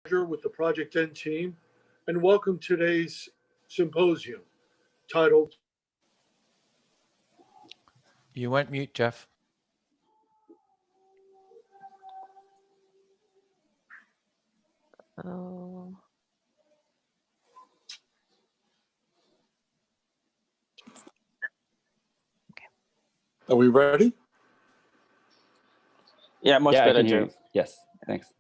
With the Project N team, and welcome today's symposium titled You went mute, Jeff. Oh, Are we ready? Yeah, much Yeah, I better, can hear Jeff. you. Yes, thanks.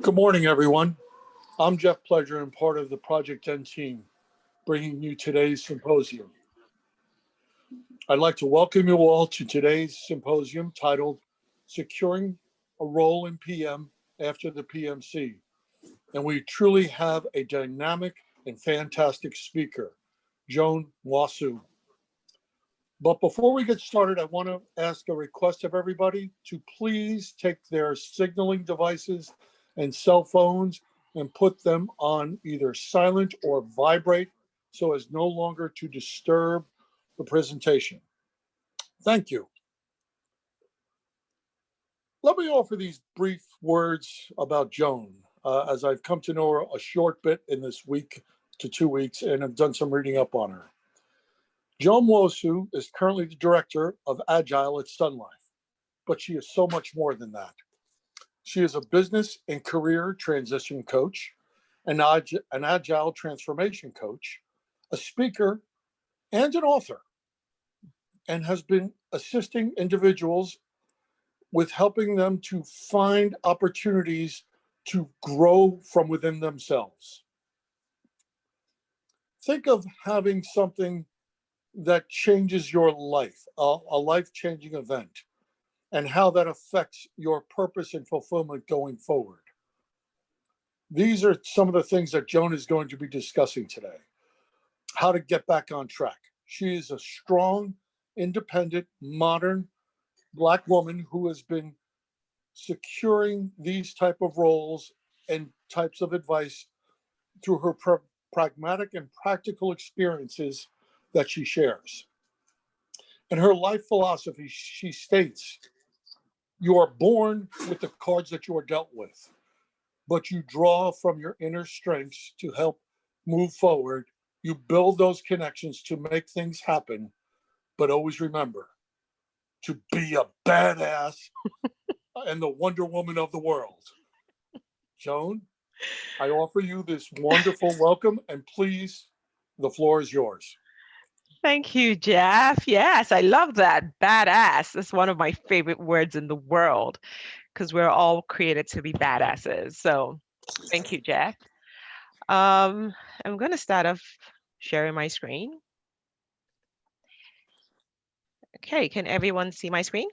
Good morning, everyone. I'm Jeff Pledger and part of the Project N team, bringing you today's symposium. I'd like to welcome you all to today's symposium titled Securing a Role in PM After the PMC. And we truly have a dynamic and fantastic speaker, Joan Wasu. But before we get started, I want to ask a request of everybody to please take their signaling devices and cell phones and put them on either silent or vibrate so as no longer to disturb the presentation. Thank you. Let me offer these brief words about Joan, as I've come to know her a short bit in this week to 2 weeks and have done some reading up on her. Joan Wosu is currently the director of Agile at Sun Life, but she is so much more than that. She is a business and career transition coach, an agile transformation coach, a speaker, and an author, and has been assisting individuals with helping them to find opportunities to grow from within themselves. Think of having something that changes your life, a life-changing event, and how that affects your purpose and fulfillment going forward. These are some of the things that Joan is going to be discussing today. How to get back on track. She is a strong, independent, modern Black woman who has been securing these type of roles and types of advice through her pragmatic and practical experiences that she shares. In her life philosophy, she states, you are born with the cards that you are dealt with, but you draw from your inner strengths to help move forward. You build those connections to make things happen, but always remember to be a badass and the Wonder Woman of the world. Joan, I offer you this wonderful welcome, and please, the floor is yours. thank you, Jeff. Yes, I love that. Badass. That's one of my favorite words in the world because we're all created to be badasses. So thank you, Jeff. I'm going to start off sharing my screen. Okay, can everyone see my screen?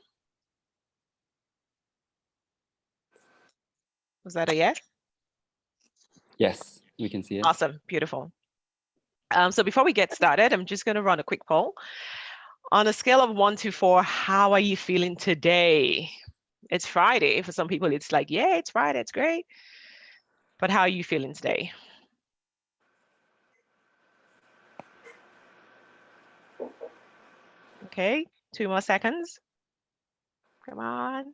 Was that a yes? Yes, we can see it. Awesome, beautiful. So before we get started, I'm just going to run a quick poll. On a scale of 1 to 4, how are you feeling today? It's Friday. For some people, it's like, yeah, it's Friday, it's great. But how are you feeling today? Okay, 2 more seconds. Come on.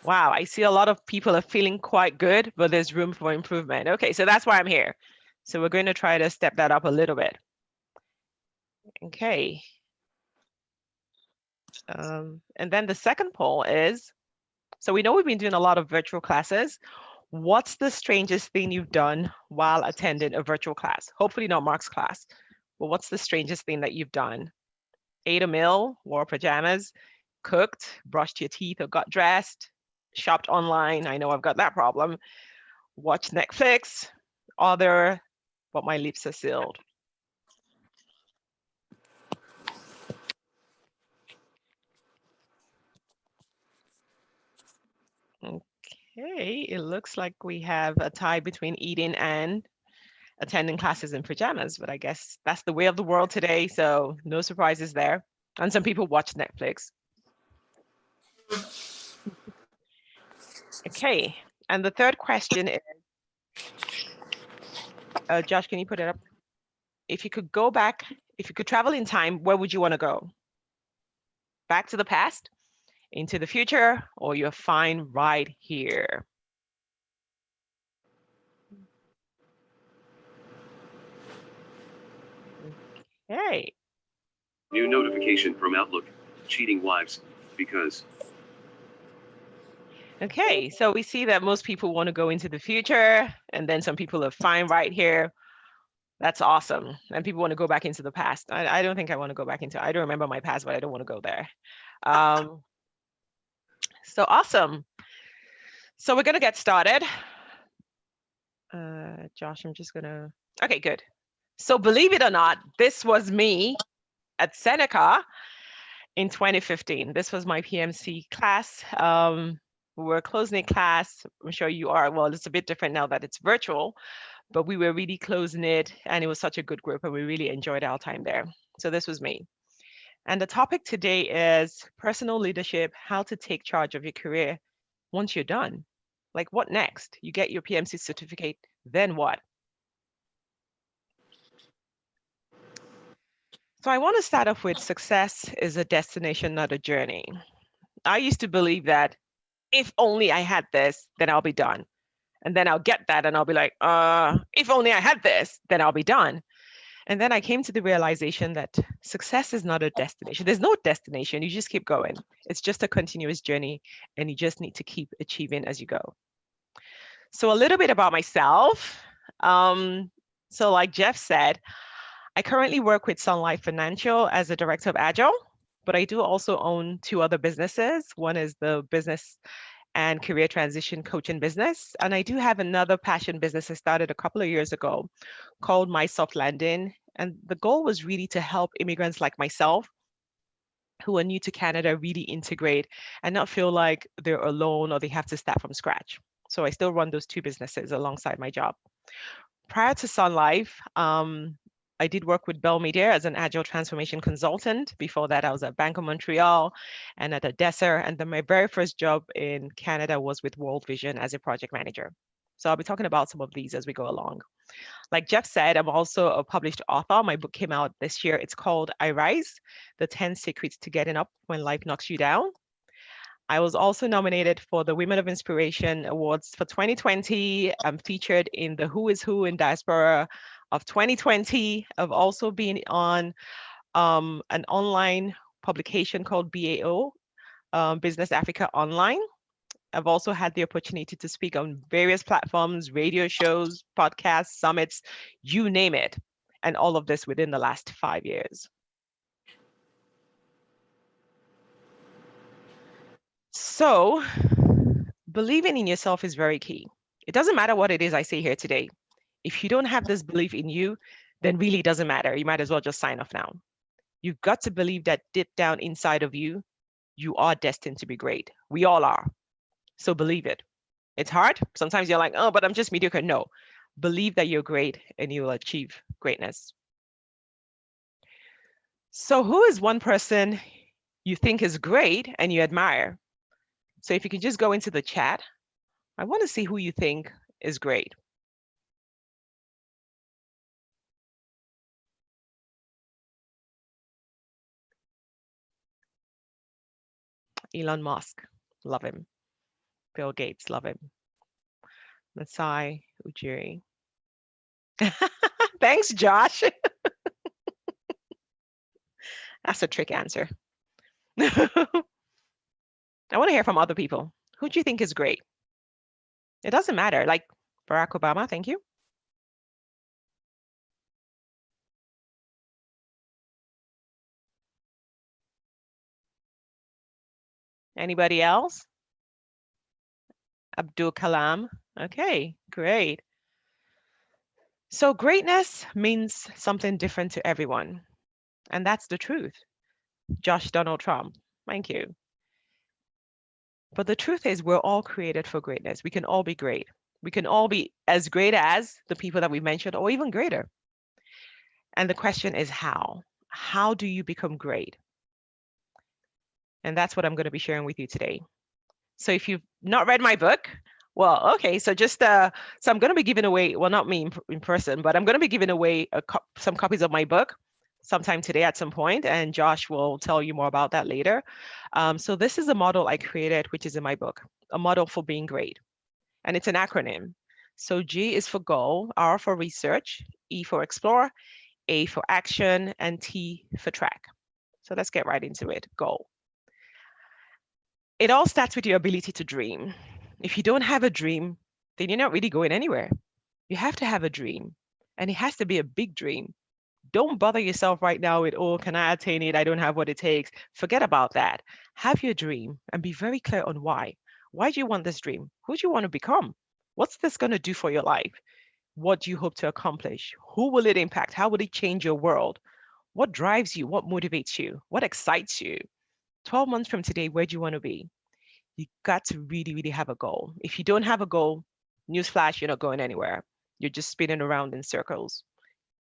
Wow, I see a lot of people are feeling quite good, but there's room for improvement. Okay, so that's why I'm here. So we're going to try to step that up a little bit. Okay. And then the second poll is, so we know we've been doing a lot of virtual classes. What's the strangest thing you've done while attending a virtual class? Hopefully not Mark's class, but what's the strangest thing that you've done? Ate a meal, wore pajamas, cooked, brushed your teeth or got dressed, shopped online. I know I've got that problem. Watched Netflix, other, but my lips are sealed. Okay, it looks like we have a tie between eating and attending classes in pajamas, but I guess that's the way of the world today, so no surprises there. And some people watch Netflix. Okay, and the third question is, Josh, can you put it up? If you could go back, if you could travel in time, where would you want to go? Back to the past? into the future, or you're fine right here. Okay. New notification from Outlook. Cheating wives. Because. Okay, so we see that most people want to go into the future, and then some people are fine right here. That's awesome. And people want to go back into the past. I don't think I want to go back into, I don't remember my past, but I don't want to go there. So awesome. So we're going to get started. Josh, I'm just going to, okay, good. So believe it or not, this was me at Seneca in 2015. This was my PMC class. We were a close-knit class. I'm sure you are. Well, it's a bit different now that it's virtual, but we were really close-knit, and it was such a good group, and we really enjoyed our time there. So this was me. And the topic today is personal leadership, how to take charge of your career once you're done. Like, what next? You get your PMC certificate, then what? So I want to start off with success is a destination, not a journey. I used to believe that if only I had this, then I'll be done. And then I'll get that and I'll be like, if only I had this, then I'll be done. And then I came to the realization that success is not a destination. There's no destination. You just keep going. It's just a continuous journey, and you just need to keep achieving as you go. So a little bit about myself. So like Jeff said, I currently work with Sun Life Financial as a director of Agile, but I do also own 2 other businesses. One is the business and career transition coaching business. And I do have another passion business I started a couple of years ago called My Soft Landing. And the goal was really to help immigrants like myself who are new to Canada really integrate and not feel like they're alone or they have to start from scratch. So I still run those 2 businesses alongside my job. Prior to Sun Life, I did work with Bell Media as an agile transformation consultant. Before that, I was at Bank of Montreal and at ADESA. And then my very first job in Canada was with World Vision as a project manager. So I'll be talking about some of these as we go along. Like Jeff said, I'm also a published author. My book came out this year. It's called I Rise, The 10 Secrets to Getting Up When Life Knocks You Down. I was also nominated for the Women of Inspiration Awards for 2020. I'm featured in the Who is Who in Diaspora of 2020. I've also been on an online publication called BAO, Business Africa Online. I've also had the opportunity to speak on various platforms, radio shows, podcasts, summits, you name it, and all of this within the last 5 years. So, believing in yourself is very key. It doesn't matter what it is I say here today. If you don't have this belief in you, then really doesn't matter. You might as well just sign off now. You've got to believe that deep down inside of you, you are destined to be great. We all are. So believe it. It's hard. Sometimes you're like, oh, but I'm just mediocre. No, believe that you're great and you will achieve greatness. So who is one person you think is great and you admire? So if you can just go into the chat, I want to see who you think is great. Elon Musk, love him. Bill Gates, love him. Masai Ujiri. Thanks, Josh. That's a trick answer. I want to hear from other people. Who do you think is great? It doesn't matter. Like Barack Obama, thank you. Anybody else? Abdul Kalam. Okay, great. So greatness means something different to everyone. And that's the truth. Josh Donald Trump, thank you. But the truth is we're all created for greatness. We can all be great. We can all be as great as the people that we mentioned or even greater. And the question is how? How do you become great? And that's what I'm going to be sharing with you today. So if you've not read my book, well, okay, so just, so I'm going to be giving away, well, not me in person, but I'm going to be giving away some copies of my book sometime today at some point, and Josh will tell you more about that later. So this is a model I created, which is in my book, a model for being great. And it's an acronym. So G is for goal, R for research, E for explore, A for action, and T for track. So let's get right into it. Goal. It all starts with your ability to dream. If you don't have a dream, then you're not really going anywhere. You have to have a dream, and it has to be a big dream. Don't bother yourself right now with, oh, can I attain it? I don't have what it takes. Forget about that. Have your dream and be very clear on why. Why do you want this dream? Who do you want to become? What's this going to do for your life? What do you hope to accomplish? Who will it impact? How will it change your world? What drives you? What motivates you? What excites you? 12 months from today, where do you want to be? You got to really, really have a goal. If you don't have a goal, newsflash, you're not going anywhere. You're just spinning around in circles.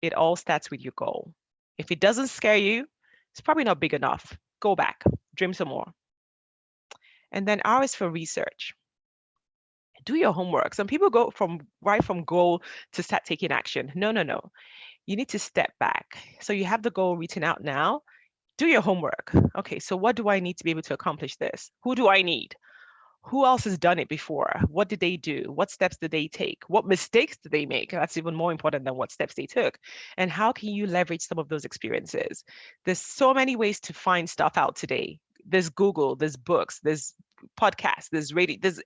It all starts with your goal. If it doesn't scare you, it's probably not big enough. Go back, dream some more. And then R is for research. Do your homework. Some people go right from goal to start taking action. No, no, no. You need to step back. So you have the goal written out now. Do your homework. Okay, so what do I need to be able to accomplish this? Who do I need? Who else has done it before? What did they do? What steps did they take? What mistakes did they make? That's even more important than what steps they took. And how can you leverage some of those experiences? There's so many ways to find stuff out today. There's Google, there's books, there's podcasts, there's radio, there's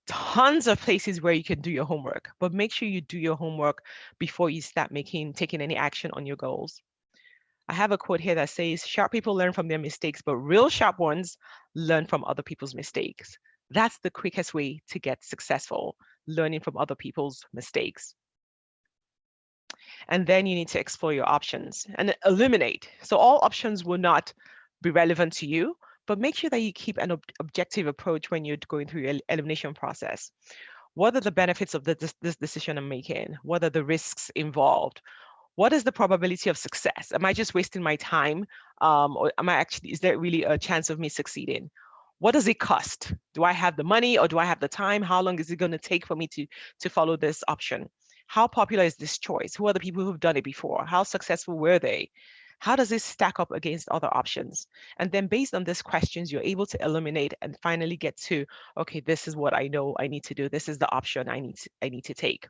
tons of places where you can do your homework, but make sure you do your homework before you start taking any action on your goals. I have a quote here that says, sharp people learn from their mistakes, but real sharp ones learn from other people's mistakes. That's the quickest way to get successful, learning from other people's mistakes. And then you need to explore your options and eliminate. So all options will not be relevant to you, but make sure that you keep an objective approach when you're going through your elimination process. What are the benefits of this decision I'm making? What are the risks involved? What is the probability of success? Am I just wasting my time? Or is there really a chance of me succeeding? What does it cost? Do I have the money or do I have the time? How long is it going to take for me to follow this option? How popular is this choice? Who are the people who've done it before? How successful were they? How does this stack up against other options? And then based on these questions, you're able to eliminate and finally get to, okay, this is what I know I need to do. This is the option I need to take.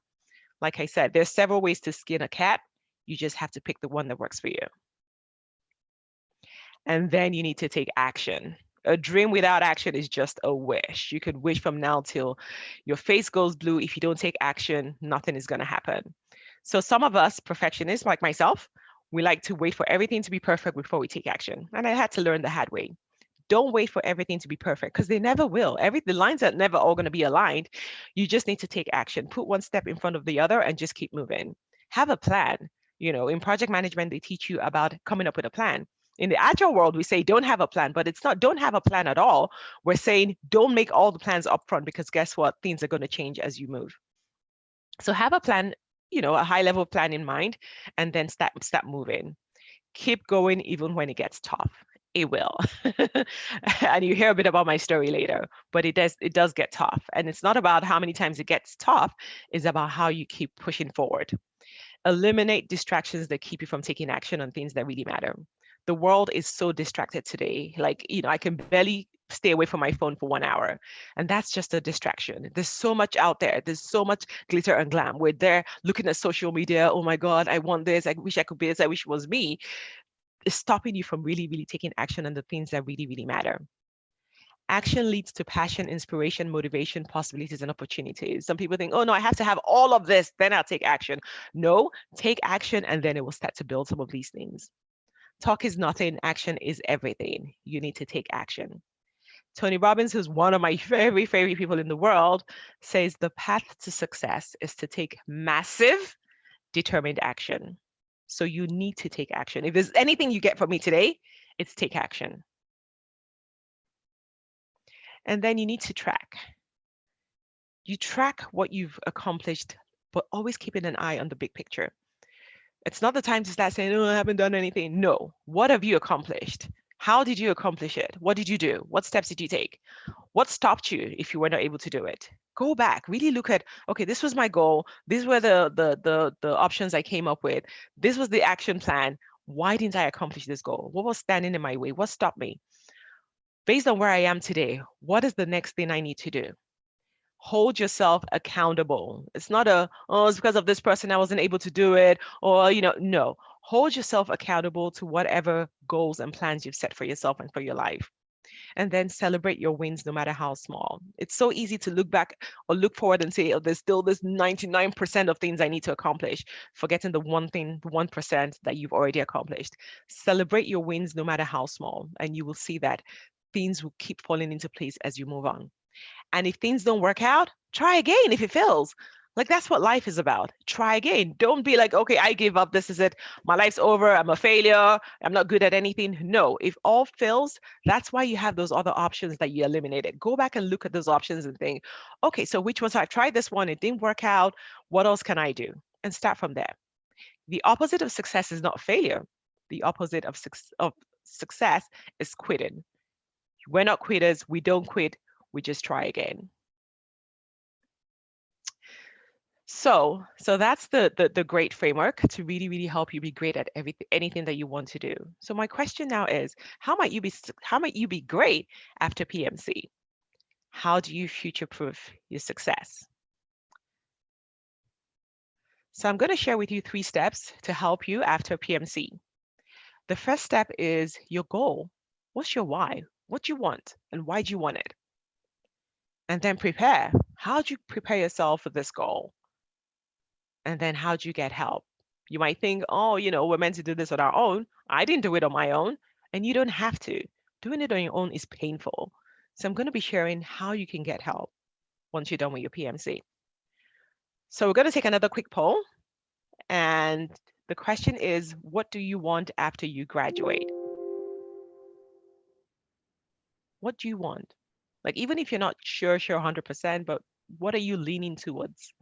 Like I said, there's several ways to skin a cat. You just have to pick the one that works for you. And then you need to take action. A dream without action is just a wish. You could wish from now till your face goes blue. If you don't take action, nothing is going to happen. So some of us perfectionists, like myself, we like to wait for everything to be perfect before we take action. And I had to learn the hard way. Don't wait for everything to be perfect because they never will. The lines are never all going to be aligned. You just need to take action. Put one step in front of the other and just keep moving. Have a plan. You know, in project management, they teach you about coming up with a plan. In the agile world, we say don't have a plan, but it's not don't have a plan at all. We're saying don't make all the plans upfront because guess what? Things are going to change as you move. So have a plan, you know, a high level plan in mind, and then start moving. Keep going even when it gets tough. It will. And you hear a bit about my story later, but it does get tough. And it's not about how many times it gets tough, it's about how you keep pushing forward. Eliminate distractions that keep you from taking action on things that really matter. The world is so distracted today. Like, you know, I can barely stay away from my phone for 1 hour. And that's just a distraction. There's so much out there. There's so much glitter and glam. We're there looking at social media. Oh my God, I want this. I wish I could be this. I wish it was me. It's stopping you from really, really taking action on the things that really, really matter. Action leads to passion, inspiration, motivation, possibilities, and opportunities. Some people think, oh no, I have to have all of this, then I'll take action. No, take action and then it will start to build some of these things. Talk is nothing, action is everything. You need to take action. Tony Robbins, who's one of my very favorite people in the world, says the path to success is to take massive, determined action. So you need to take action. If there's anything you get from me today, it's take action. And then you need to track. You track what you've accomplished, but always keeping an eye on the big picture. It's not the time to start saying, oh, I haven't done anything. No, what have you accomplished? How did you accomplish it? What did you do? What steps did you take? What stopped you if you were not able to do it? Go back, really look at, okay, this was my goal. These were the options I came up with. This was the action plan. Why didn't I accomplish this goal? What was standing in my way? What stopped me? Based on where I am today, what is the next thing I need to do? Hold yourself accountable. It's not oh, it's because of this person I wasn't able to do it, or, no. Hold yourself accountable to whatever goals and plans you've set for yourself and for your life. And then celebrate your wins no matter how small. It's so easy to look back or look forward and say, oh, there's still this 99% of things I need to accomplish, forgetting the one thing, the 1% that you've already accomplished. Celebrate your wins no matter how small, and you will see that things will keep falling into place as you move on. And if things don't work out, try again if it fails. Like, that's what life is about. Try again. Don't be like, okay, I give up. This is it. My life's over. I'm a failure. I'm not good at anything. No, if all fails, that's why you have those other options that you eliminated. Go back and look at those options and think, okay, so which ones? I've tried this one. It didn't work out. What else can I do? And start from there. The opposite of success is not failure. The opposite of success is quitting. We're not quitters. We don't quit. We just try again. So that's the great framework to really, really help you be great at anything that you want to do. So my question now is, how might you be great after PMC? How do you future-proof your success? So I'm going to share with you 3 steps to help you after PMC. The first step is your goal. What's your why? What do you want and why do you want it? And then prepare. How do you prepare yourself for this goal? And then how do you get help? You might think, oh, we're meant to do this on our own. I didn't do it on my own. And you don't have to. Doing it on your own is painful. So I'm going to be sharing how you can get help once you're done with your PMC. So we're going to take another quick poll. And the question is, what do you want after you graduate? What do you want? Like, even if you're not sure 100%, but what are you leaning towards?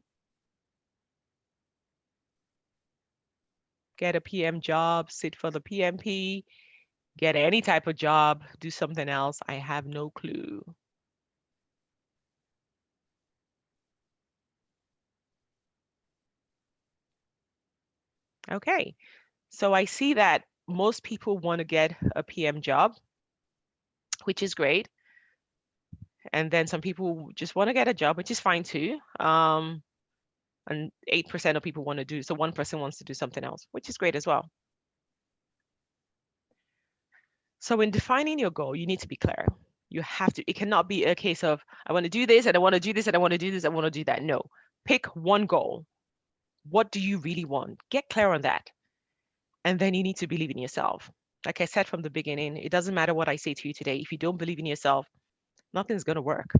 Get a PM job, sit for the PMP, get any type of job, do something else. I have no clue. Okay, so I see that most people want to get a PM job, which is great. And then some people just want to get a job, which is fine too. And 8% of people want to do, so 1% wants to do something else, which is great as well. So in defining your goal, you need to be clear. You have to, it cannot be a case of, I want to do this and I want to do this and I want to do this, I want to do that. No, pick one goal. What do you really want? Get clear on that. And then you need to believe in yourself. Like I said from the beginning, it doesn't matter what I say to you today. If you don't believe in yourself, nothing's going to work.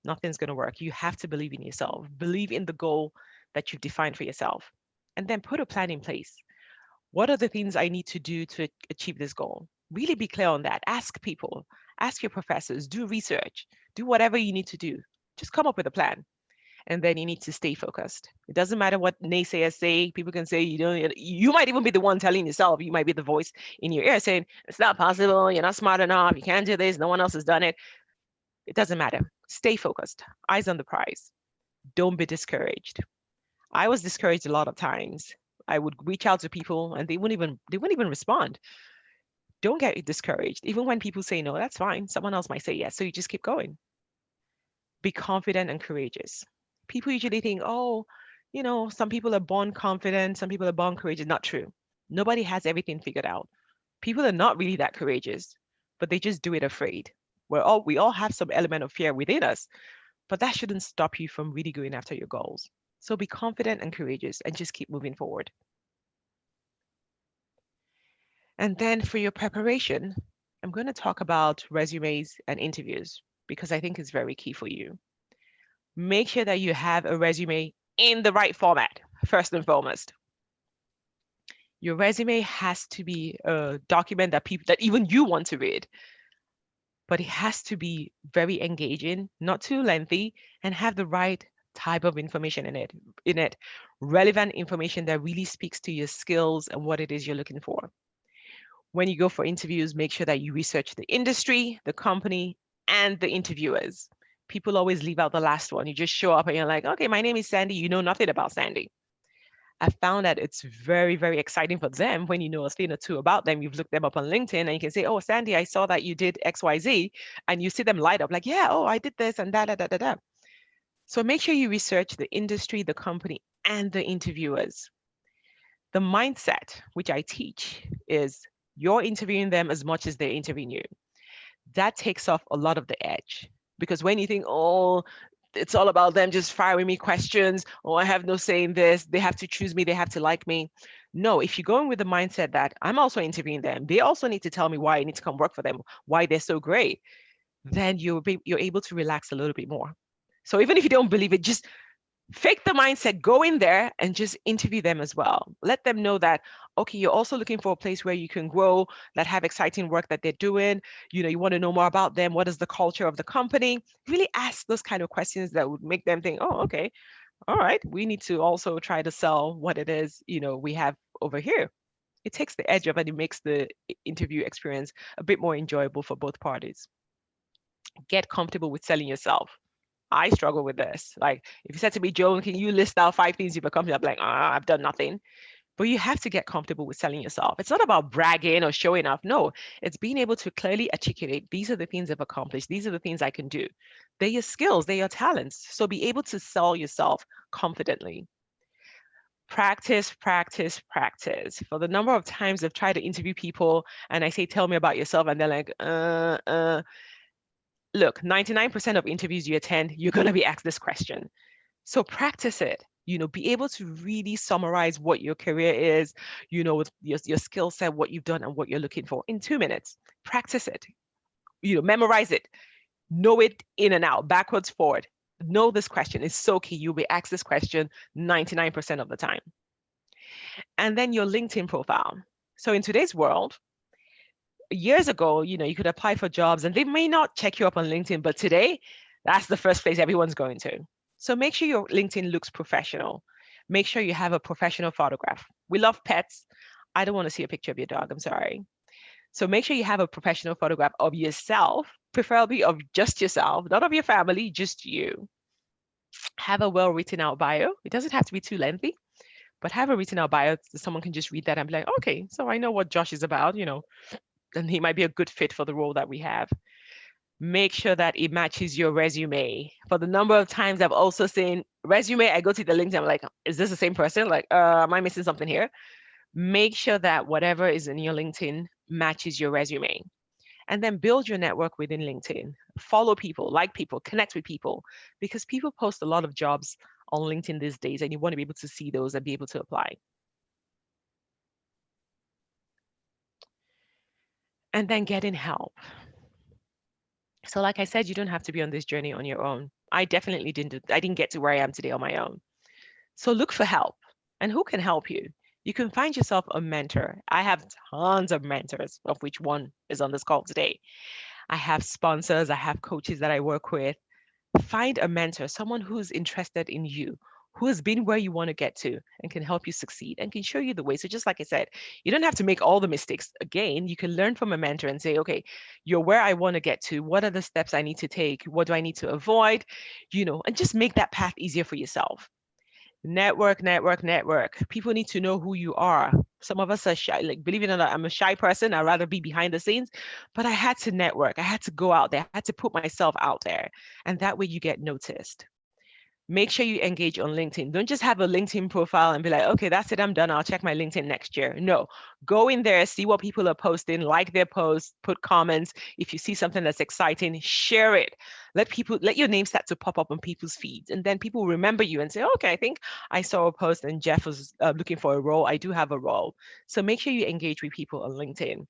Nothing's going to work. You have to believe in yourself. Believe in the goal that you've defined for yourself. And then put a plan in place. What are the things I need to do to achieve this goal? Really be clear on that. Ask people, ask your professors, do research, do whatever you need to do. Just come up with a plan. And then you need to stay focused. It doesn't matter what naysayers say. People can say, you might even be the one telling yourself, you might be the voice in your ear saying, it's not possible, you're not smart enough, you can't do this, no one else has done it. It doesn't matter. Stay focused, eyes on the prize. Don't be discouraged. I was discouraged a lot of times. I would reach out to people and they wouldn't even respond. Don't get discouraged. Even when people say no, that's fine. Someone else might say yes. So you just keep going. Be confident and courageous. People usually think, oh, some people are born confident, some people are born courageous. Not true. Nobody has everything figured out. People are not really that courageous, but they just do it afraid. We all have some element of fear within us, but that shouldn't stop you from really going after your goals. So be confident and courageous and just keep moving forward. And then for your preparation, I'm going to talk about resumes and interviews because I think it's very key for you. Make sure that you have a resume in the right format, first and foremost. Your resume has to be a document that even you want to read, but it has to be very engaging, not too lengthy, and have the right type of information in it, relevant information that really speaks to your skills and what it is you're looking for. When you go for interviews, make sure that you research the industry, the company, and the interviewers. People always leave out the last one. You just show up and you're like, okay, my name is Sandy. You know nothing about Sandy. I found that it's very, very exciting for them when you know a thing or two about them. You've looked them up on LinkedIn and you can say, oh, Sandy, I saw that you did XYZ, and you see them light up like, yeah, oh, I did this and da. So make sure you research the industry, the company, and the interviewers. The mindset, which I teach, is you're interviewing them as much as they're interviewing you. That takes off a lot of the edge, because when you think, oh, it's all about them just firing me questions, oh, I have no say in this, they have to choose me, they have to like me. No, if you go in with the mindset that I'm also interviewing them, they also need to tell me why I need to come work for them, why they're so great, then you're able to relax a little bit more. So even if you don't believe it, just fake the mindset, go in there and just interview them as well. Let them know that, okay, you're also looking for a place where you can grow, that have exciting work that they're doing. You know, you want to know more about them. What is the culture of the company? Really ask those kind of questions that would make them think, oh, okay, all right, we need to also try to sell what it is, you know, we have over here. It takes the edge off and it makes the interview experience a bit more enjoyable for both parties. Get comfortable with selling yourself. I struggle with this. Like, if you said to me, Joan, can you list out 5 things you've accomplished? I'm like, I've done nothing. But you have to get comfortable with selling yourself. It's not about bragging or showing off. No, it's being able to clearly articulate, these are the things I've accomplished. These are the things I can do. They're your skills, they're your talents. So be able to sell yourself confidently. Practice, practice, practice. For the number of times I've tried to interview people and I say, tell me about yourself. And they're like, Look, 99% of interviews you attend, you're going to be asked this question. So practice it. You know, be able to really summarize what your career is, you know, with your skill set, what you've done and what you're looking for in 2 minutes. Practice it. You know, memorize it. Know it in and out, backwards, forward. Know this question. It's so key. You'll be asked this question 99% of the time. And then your LinkedIn profile. So in today's world, years ago, you know, you could apply for jobs and they may not check you up on LinkedIn, but today, that's the first place everyone's going to. So make sure your LinkedIn looks professional. Make sure you have a professional photograph. We love pets. I don't want to see a picture of your dog, I'm sorry. So make sure you have a professional photograph of yourself, preferably of just yourself, not of your family, just you. Have a well-written out bio. It doesn't have to be too lengthy, but have a written out bio so someone can just read that and be like, okay, so I know what Josh is about, you know, and he might be a good fit for the role that we have. Make sure that it matches your resume. For the number of times I've also seen resume, I go to the LinkedIn, I'm like, is this the same person? Like, am I missing something here? Make sure that whatever is in your LinkedIn matches your resume. And then build your network within LinkedIn. Follow people, like people, connect with people, because people post a lot of jobs on LinkedIn these days, and you want to be able to see those and be able to apply. And then getting help. So like I said, you don't have to be on this journey on your own. I definitely didn't get to where I am today on my own. So look for help. And who can help you? You can find yourself a mentor. I have tons of mentors, of which one is on this call today. I have sponsors, I have coaches that I work with. Find a mentor, someone who's interested in you, who has been where you want to get to and can help you succeed and can show you the way. So just like I said, you don't have to make all the mistakes. Again, you can learn from a mentor and say, okay, you're where I want to get to. What are the steps I need to take? What do I need to avoid? You know, and just make that path easier for yourself. Network, network, network. People need to know who you are. Some of us are shy. Like, believe it or not, I'm a shy person. I'd rather be behind the scenes, but I had to network. I had to go out there. I had to put myself out there. And that way you get noticed. Make sure you engage on LinkedIn. Don't just have a LinkedIn profile and be like, okay, that's it, I'm done. I'll check my LinkedIn next year. No, go in there, see what people are posting, like their posts, put comments. If you see something that's exciting, share it. Let your name start to pop up on people's feeds. And then people remember you and say, okay, I think I saw a post and Jeff was looking for a role. I do have a role. So make sure you engage with people on LinkedIn.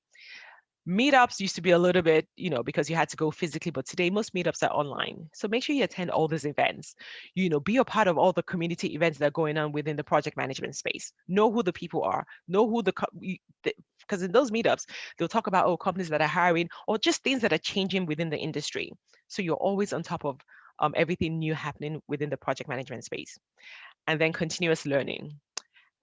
Meetups used to be a little bit, you know, because you had to go physically, but today most meetups are online. So make sure you attend all these events, you know, be a part of all the community events that are going on within the project management space. Know who the people are, know who because in those meetups, they'll talk about, oh, companies that are hiring or just things that are changing within the industry. So you're always on top of everything new happening within the project management space. And then continuous learning.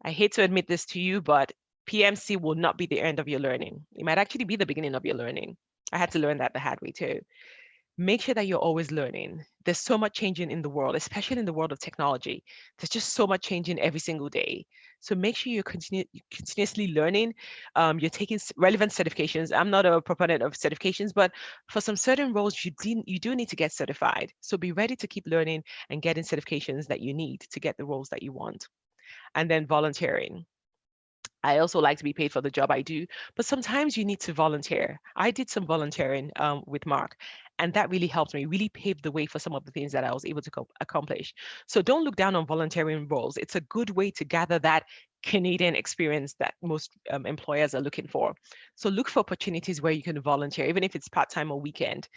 I hate to admit this to you, but PMC will not be the end of your learning. It might actually be the beginning of your learning. I had to learn that the hard way too. make sure that you're always learning. There's so much changing in the world, especially in the world of technology. There's just so much changing every single day. So make sure you're continuously learning. You're taking relevant certifications. I'm not a proponent of certifications, but for some certain roles, you do need to get certified. So be ready to keep learning and getting certifications that you need to get the roles that you want. And then volunteering. I also like to be paid for the job I do, but sometimes you need to volunteer. I did some volunteering with Mark, and that really helped me, really paved the way for some of the things that I was able to accomplish. So don't look down on volunteering roles. It's a good way to gather that Canadian experience that most employers are looking for. So look for opportunities where you can volunteer, even if it's part-time or weekend,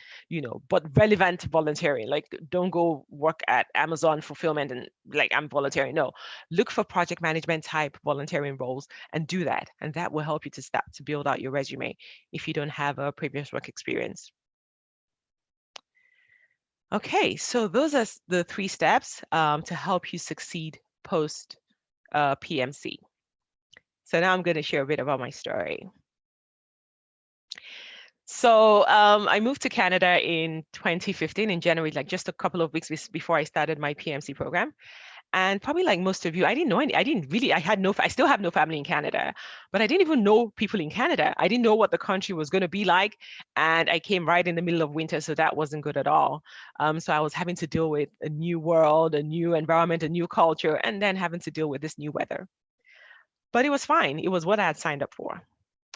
but relevant volunteering. Like, don't go work at Amazon fulfillment and like, I'm volunteering. No, look for project management type volunteering roles and do that. And that will help you to start to build out your resume if you don't have a previous work experience. Okay, so those are the 3 steps to help you succeed post PMC. So now I'm going to share a bit about my story. So I moved to Canada in 2015 in January, like just a couple of weeks before I started my PMC program. And probably like most of you, I still have no family in Canada, but I didn't even know people in Canada. I didn't know what the country was going to be like. And I came right in the middle of winter, so that wasn't good at all. So I was having to deal with a new world, a new environment, a new culture, and then having to deal with this new weather. But it was fine. It was what I had signed up for.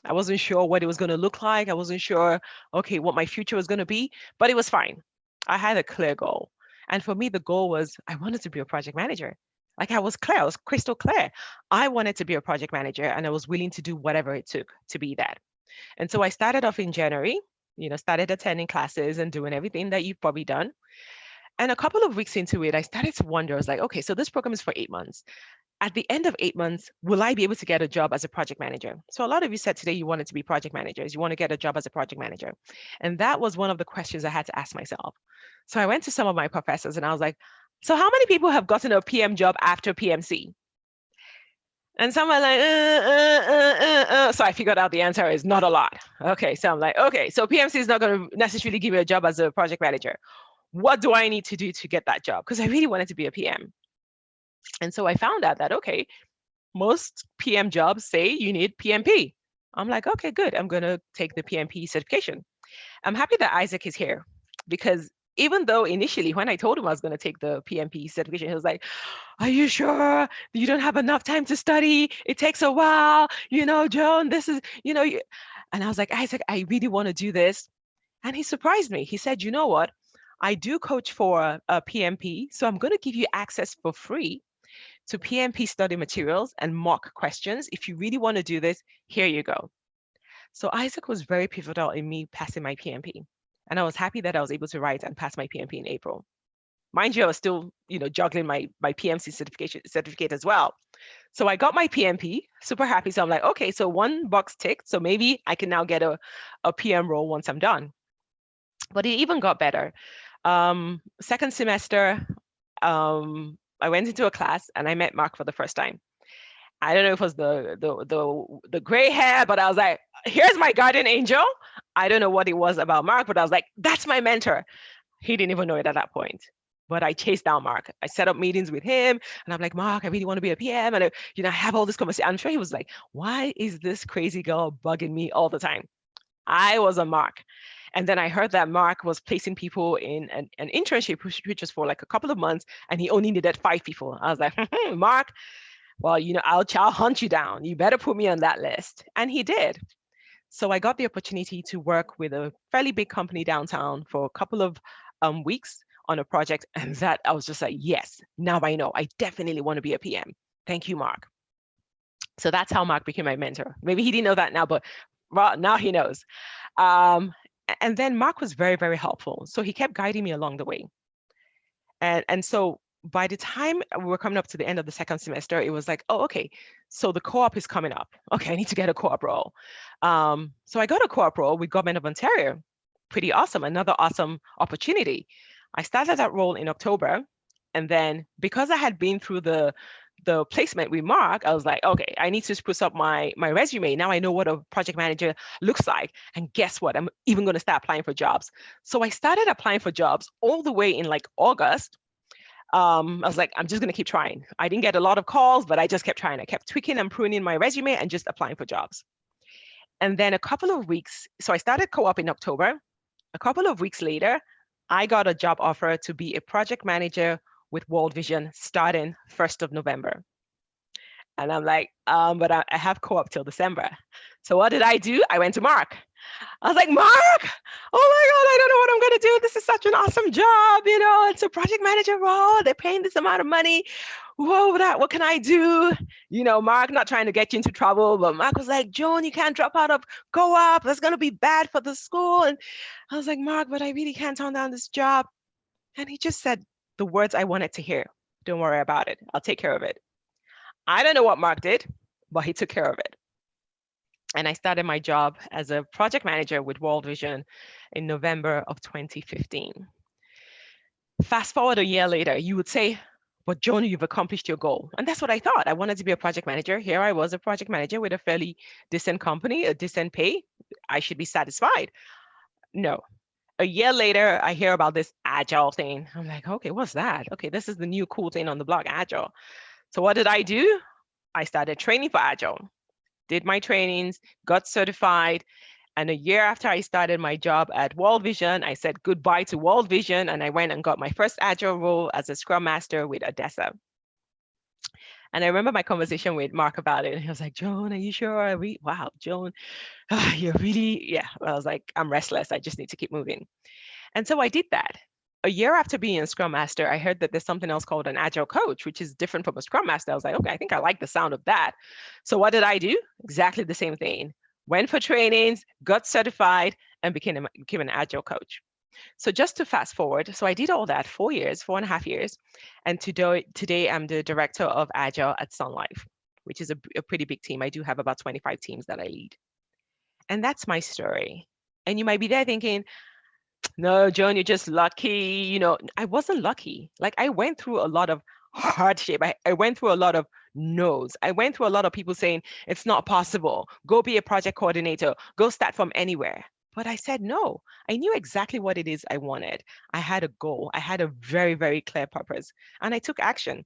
I wasn't sure what it was going to look like. I wasn't sure, okay, what my future was going to be, but it was fine. I had a clear goal. And for me, the goal was I wanted to be a project manager. Like I was crystal clear. I wanted to be a project manager and I was willing to do whatever it took to be that. And so I started off in January, started attending classes and doing everything that you've probably done. And a couple of weeks into it, I started to wonder, I was like, okay, so this program is for 8 months. At the end of 8 months, will I be able to get a job as a project manager? So a lot of you said today you wanted to be project managers. You want to get a job as a project manager. And that was one of the questions I had to ask myself. So I went to some of my professors and I was like, so how many people have gotten a PM job after PMC? And some are like, So I figured out the answer is not a lot. Okay, so I'm like, okay, so PMC is not going to necessarily give you a job as a project manager. What do I need to do to get that job? Because I really wanted to be a PM. And so I found out that, okay, most PM jobs say you need PMP. I'm like, okay, good. I'm going to take the PMP certification. I'm happy that Isaac is here because even though initially when I told him I was going to take the PMP certification, he was like, are you sure you don't have enough time to study? It takes a while, Joan, this is, and I was like, Isaac, I really want to do this. And he surprised me. He said, you know what? I do coach for a PMP, so I'm going to give you access for free to PMP study materials and mock questions. If you really want to do this, here you go. So Isaac was very pivotal in me passing my PMP. And I was happy that I was able to write and pass my PMP in April. Mind you, I was still, juggling my PMC certificate as well. So I got my PMP, super happy. So I'm like, okay, so 1 box ticked. So maybe I can now get a PM role once I'm done. But it even got better. Second semester, I went into a class and I met Mark for the first time. I don't know if it was the gray hair, but I was like, here's my guardian angel. I don't know what it was about Mark, but I was like, that's my mentor. He didn't even know it at that point. But I chased down Mark. I set up meetings with him and I'm like, Mark, I really want to be a PM. And I have all this conversation. I'm sure he was like, why is this crazy girl bugging me all the time? I was a Mark. And then I heard that Mark was placing people in an internship, which was for like a couple of months, and he only needed 5 people. I was like, Mark, well, I'll hunt you down. You better put me on that list. And he did. So I got the opportunity to work with a fairly big company downtown for a couple of weeks on a project. And that I was just like, yes, now I know. I definitely want to be a PM. Thank you, Mark. So that's how Mark became my mentor. Maybe he didn't know that now, but now he knows. And then Mark was very, very helpful. So he kept guiding me along the way. And so by the time we were coming up to the end of the second semester, it was like, oh, okay, so the co-op is coming up. Okay, I need to get a co-op role. So I got a co-op role with Government of Ontario. Pretty awesome, another awesome opportunity. I started that role in October. And then because I had been through the the placement with Mark, I was like, okay, I need to spruce up my resume. Now I know what a project manager looks like. And guess what? I'm even going to start applying for jobs. So I started applying for jobs all the way in like August. I was like, I'm just going to keep trying. I didn't get a lot of calls, but I just kept trying. I kept tweaking and pruning my resume and just applying for jobs. And then a couple of weeks, so I started co-op in October. A couple of weeks later, I got a job offer to be a project manager with World Vision starting 1st of November. And I'm like, but I have co-op till December. So what did I do? I went to Mark. I was like, Mark, oh my God, I don't know what I'm going to do. This is such an awesome job. You know, it's a project manager role. They're paying this amount of money. Whoa, what can I do? You know, Mark, not trying to get you into trouble, but Mark was like, Joan, you can't drop out of co-op. That's going to be bad for the school. And I was like, Mark, but I really can't turn down this job. And he just said the words I wanted to hear. Don't worry about it. I'll take care of it. I don't know what Mark did, but he took care of it. And I started my job as a project manager with World Vision in November of 2015. Fast forward a year later, you would say, but Joan, you've accomplished your goal. And that's what I thought. I wanted to be a project manager. Here I was, a project manager with a fairly decent company, a decent pay. I should be satisfied. No. A year later, I hear about this Agile thing. I'm like, okay, what's that? Okay, this is the new cool thing on the block, Agile. So what did I do? I started training for Agile. Did my trainings, got certified, and a year after I started my job at World Vision, I said goodbye to World Vision, and I went and got my first Agile role as a Scrum Master with Odessa. And I remember my conversation with Mark about it. And he was like, Joan, are you sure? Wow, Joan, you're really, yeah. I was like, I'm restless. I just need to keep moving. And so I did that. A year after being a Scrum Master, I heard that there's something else called an Agile coach, which is different from a Scrum Master. I was like, okay, I think I like the sound of that. So what did I do? Exactly the same thing. Went for trainings, got certified, and became an Agile coach. So just to fast forward, so I did all that 4.5 years. And today I'm the director of Agile at Sun Life, which is a pretty big team. I do have about 25 teams that I lead. And that's my story. And you might be there thinking, no, Joan, you're just lucky. You know, I wasn't lucky. Like I went through a lot of hardship. I went through a lot of no's. I went through a lot of people saying, it's not possible. Go be a project coordinator. Go start from anywhere. But I said, no, I knew exactly what it is I wanted. I had a goal. I had a very, very clear purpose, and I took action.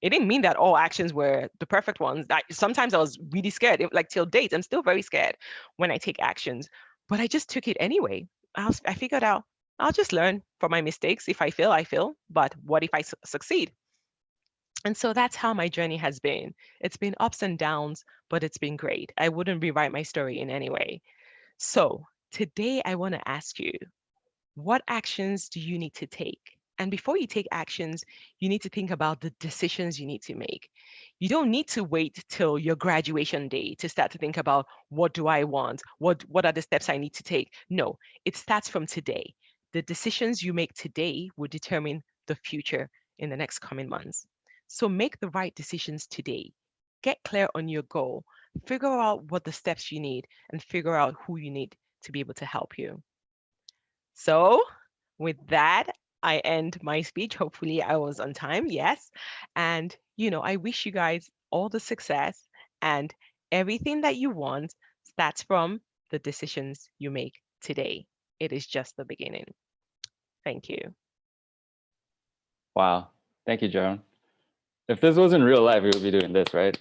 It didn't mean that all actions were the perfect ones. Sometimes I was really scared. Like till date, I'm still very scared when I take actions, but I just took it anyway. I figured out, I'll just learn from my mistakes. If I fail, I fail. But what if I succeed? And so that's how my journey has been. It's been ups and downs, but it's been great. I wouldn't rewrite my story in any way. So today I want to ask you, what actions do you need to take? And before you take actions, you need to think about the decisions you need to make. You don't need to wait till your graduation day to start to think about, what do I want? What are the steps I need to take? No, it starts from today. The decisions you make today will determine the future in the next coming months. So make the right decisions today. Get clear on your goal. Figure out what the steps you need and figure out who you need to be able to help you. So with that, I end my speech. Hopefully I was on time, yes. And, I wish you guys all the success, and everything that you want starts from the decisions you make today. It is just the beginning. Thank you. Wow. Thank you, Joan. If this was in real life, we would be doing this, right?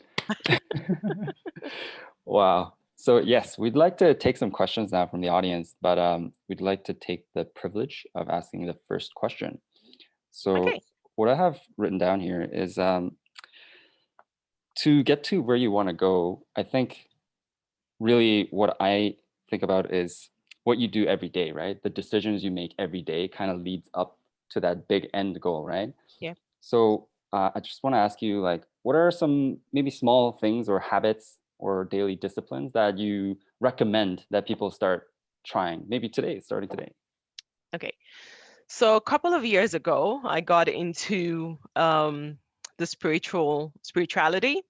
Wow. So yes, we'd like to take some questions now from the audience, but we'd like to take the privilege of asking the first question. So Okay. what I have written down here is to get to where you want to go, I think really what I think about is what you do every day, right? The decisions you make every day kind of leads up to that big end goal, right? Yeah. So I just want to ask you, like, what are some maybe small things or habits or daily disciplines that you recommend that people start trying, maybe today, starting today? Okay. So a couple of years ago, I got into the spirituality,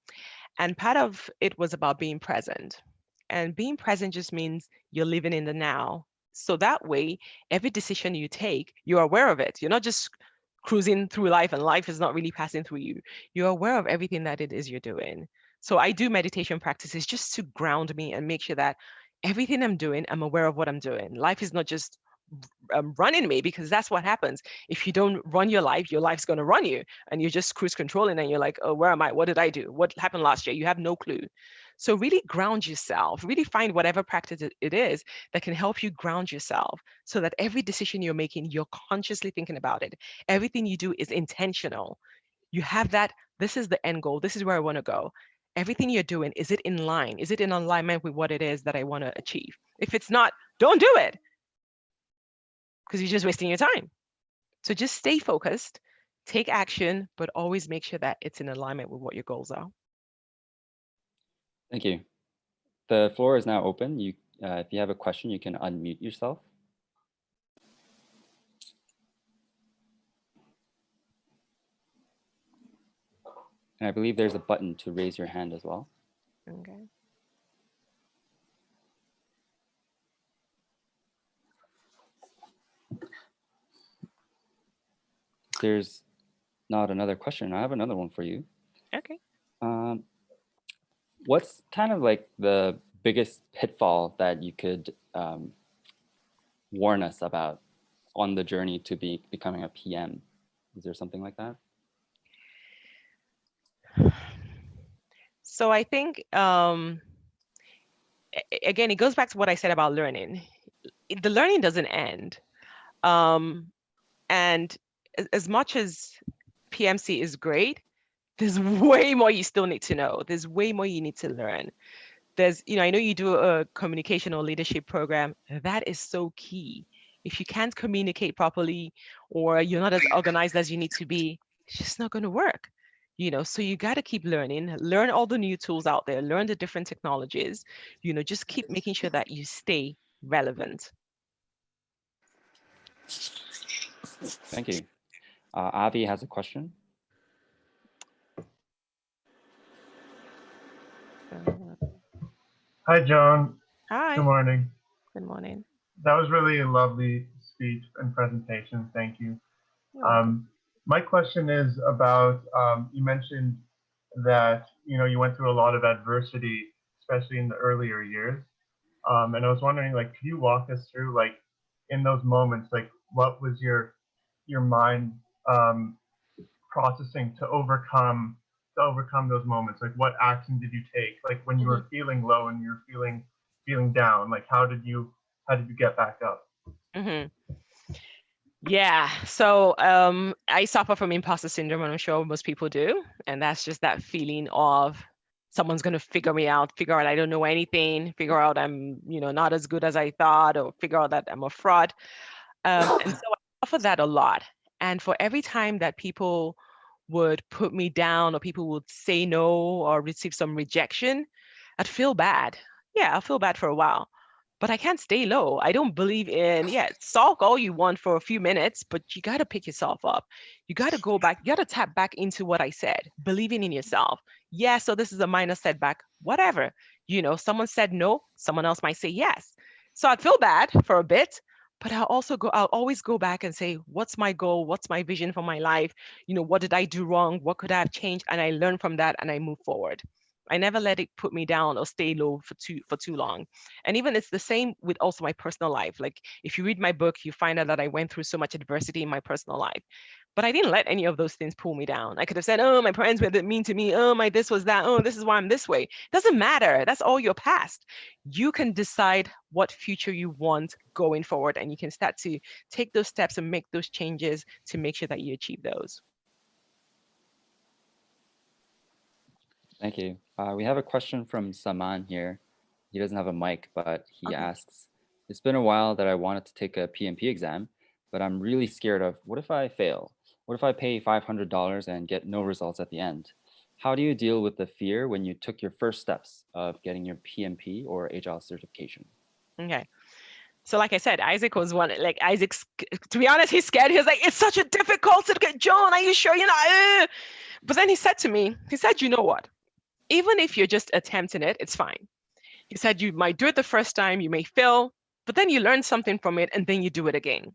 and part of it was about being present. And being present just means you're living in the now. So that way, every decision you take, you're aware of it. You're not just cruising through life and life is not really passing through you. You're aware of everything that it is you're doing. So I do meditation practices just to ground me and make sure that everything I'm doing, I'm aware of what I'm doing. Life is not just running me, because that's what happens. If you don't run your life's going to run you, and you're just cruise controlling and you're like, oh, where am I? What did I do? What happened last year? You have no clue. So really ground yourself, really find whatever practice it is that can help you ground yourself, so that every decision you're making, you're consciously thinking about it. Everything you do is intentional. You have that, this is the end goal. This is where I want to go. Everything you're doing, is it in line? Is it in alignment with what it is that I want to achieve? If it's not, don't do it, because you're just wasting your time. So just stay focused, take action, but always make sure that it's in alignment with what your goals are. Thank you. The floor is now open. If you have a question, you can unmute yourself. And I believe there's a button to raise your hand as well. Okay. If there's not another question, I have another one for you. Okay. What's kind of like the biggest pitfall that you could warn us about on the journey to becoming a PM? Is there something like that? So I think, again, it goes back to what I said about learning. The learning doesn't end. And as much as PMC is great, there's way more you still need to know. There's way more you need to learn. There's, I know you do a communication or leadership program. That is so key. If you can't communicate properly, or you're not as organized as you need to be, it's just not going to work. So you got to keep learning, learn all the new tools out there, learn the different technologies, just keep making sure that you stay relevant. Thank you. Avi has a question. Hi, Joan. Hi. Good morning. Good morning. That was really a lovely speech and presentation. Thank you. You're welcome. My question is about, you mentioned that, you went through a lot of adversity, especially in the earlier years. And I was wondering, like, could you walk us through, like, in those moments, like, what was your mind processing to overcome those moments? Like, what action did you take? Like, when you were feeling low and you were feeling down, like, how did you get back up? Yeah, so I suffer from imposter syndrome, and I'm sure most people do. And that's just that feeling of someone's going to figure out I don't know anything, figure out I'm, not as good as I thought, or figure out that I'm a fraud. And so I suffer that a lot. And for every time that people would put me down, or people would say no, or receive some rejection, I'd feel bad. Yeah, I'll feel bad for a while. But I can't stay low. I don't believe in, sulk all you want for a few minutes, but you got to pick yourself up. You got to go back. You got to tap back into what I said, believing in yourself. Yeah, so this is a minor setback, whatever. Someone said no, someone else might say yes. So I'd feel bad for a bit, but I'll always go back and say, what's my goal? What's my vision for my life? What did I do wrong? What could I have changed? And I learn from that and I move forward. I never let it put me down or stay low for too long. And even it's the same with also my personal life. Like, if you read my book, you find out that I went through so much adversity in my personal life. But I didn't let any of those things pull me down. I could have said, oh, my parents were mean to me. Oh, my this was that. Oh, this is why I'm this way. Doesn't matter. That's all your past. You can decide what future you want going forward. And you can start to take those steps and make those changes to make sure that you achieve those. Thank you. We have a question from Saman here. He doesn't have a mic, but he asks, it's been a while that I wanted to take a PMP exam, but I'm really scared of, what if I fail? What if I pay $500 and get no results at the end? How do you deal with the fear when you took your first steps of getting your PMP or Agile certification? Okay. So like I said, Isaac was one, like Isaac's, to be honest, he's scared. He was like, it's such a difficult certificate. Joan, are you sure you're not? But then he said to me, you know what? Even if you're just attempting it, it's fine. He said, you might do it the first time, you may fail, but then you learn something from it and then you do it again.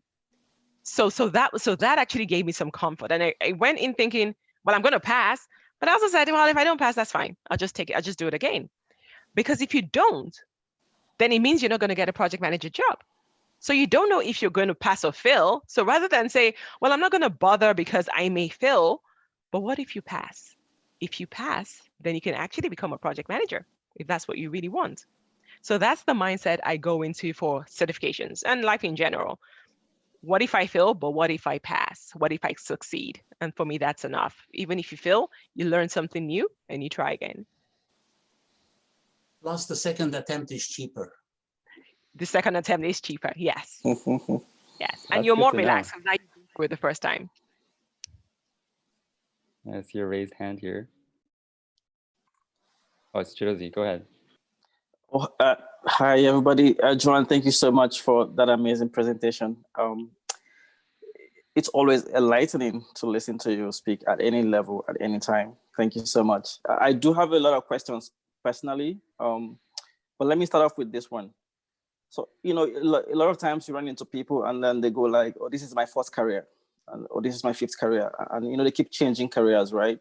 So that actually gave me some comfort. And I went in thinking, well, I'm going to pass. But I also said, well, if I don't pass, that's fine. I'll just take it. I'll just do it again. Because if you don't, then it means you're not going to get a project manager job. So you don't know if you're going to pass or fail. So rather than say, well, I'm not going to bother because I may fail, but what if you pass? If you pass, then you can actually become a project manager if that's what you really want. So that's the mindset I go into for certifications and life in general. What if I fail, but what if I pass? What if I succeed? And for me, that's enough. Even if you fail, you learn something new and you try again. Plus, the second attempt is cheaper. The second attempt is cheaper. Yes. Yes. And That's you're good more to know. relaxed because now you do it with the first time. I see a raised hand here. Oh, it's Chirozi. Go ahead. Oh, hi, everybody. Joanne, thank you so much for that amazing presentation. It's always enlightening to listen to you speak at any level, at any time. Thank you so much. I do have a lot of questions personally, but let me start off with this one. So, you know, a lot of times you run into people and then they go like, oh, this is my fourth career, or this is my fifth career. And, you know, they keep changing careers, right?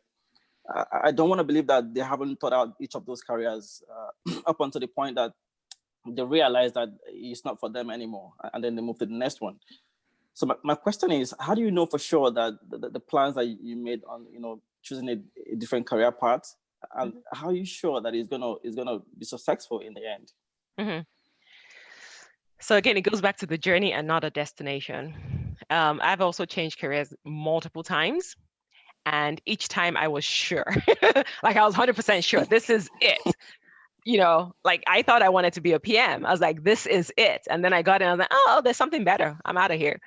I don't want to believe that they haven't thought out each of those careers up until the point that they realize that it's not for them anymore, and then they move to the next one. So my question is, how do you know for sure that the plans that you made on, you know, choosing a different career path, and how are you sure that it's gonna be successful in the end? Mm-hmm. So again, it goes back to the journey and not a destination. I've also changed careers multiple times. And each time I was sure, like I was 100% sure this is it. You know, like I thought I wanted to be a PM. I was like, this is it. And then I got in, I was like, oh, there's something better. I'm out of here.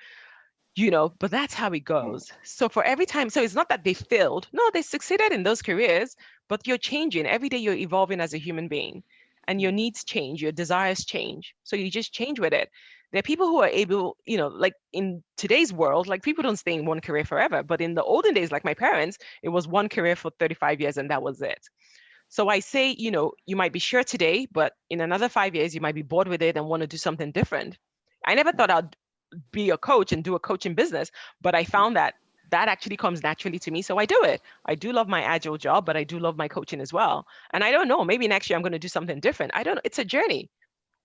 You know, but that's how it goes. So for every time, so it's not that they failed. No, they succeeded in those careers, but you're changing. Every day you're evolving as a human being and your needs change, your desires change. So you just change with it. There are people who are able, you know, like in today's world, like people don't stay in one career forever. But in the olden days, like my parents, it was one career for 35 years and that was it. So I say, you know, you might be sure today, but in another 5 years, you might be bored with it and want to do something different. I never thought I'd be a coach and do a coaching business, but I found that actually comes naturally to me. So I do it. I do love my agile job, but I do love my coaching as well. And I don't know, maybe next year I'm going to do something different. I don't know. It's a journey.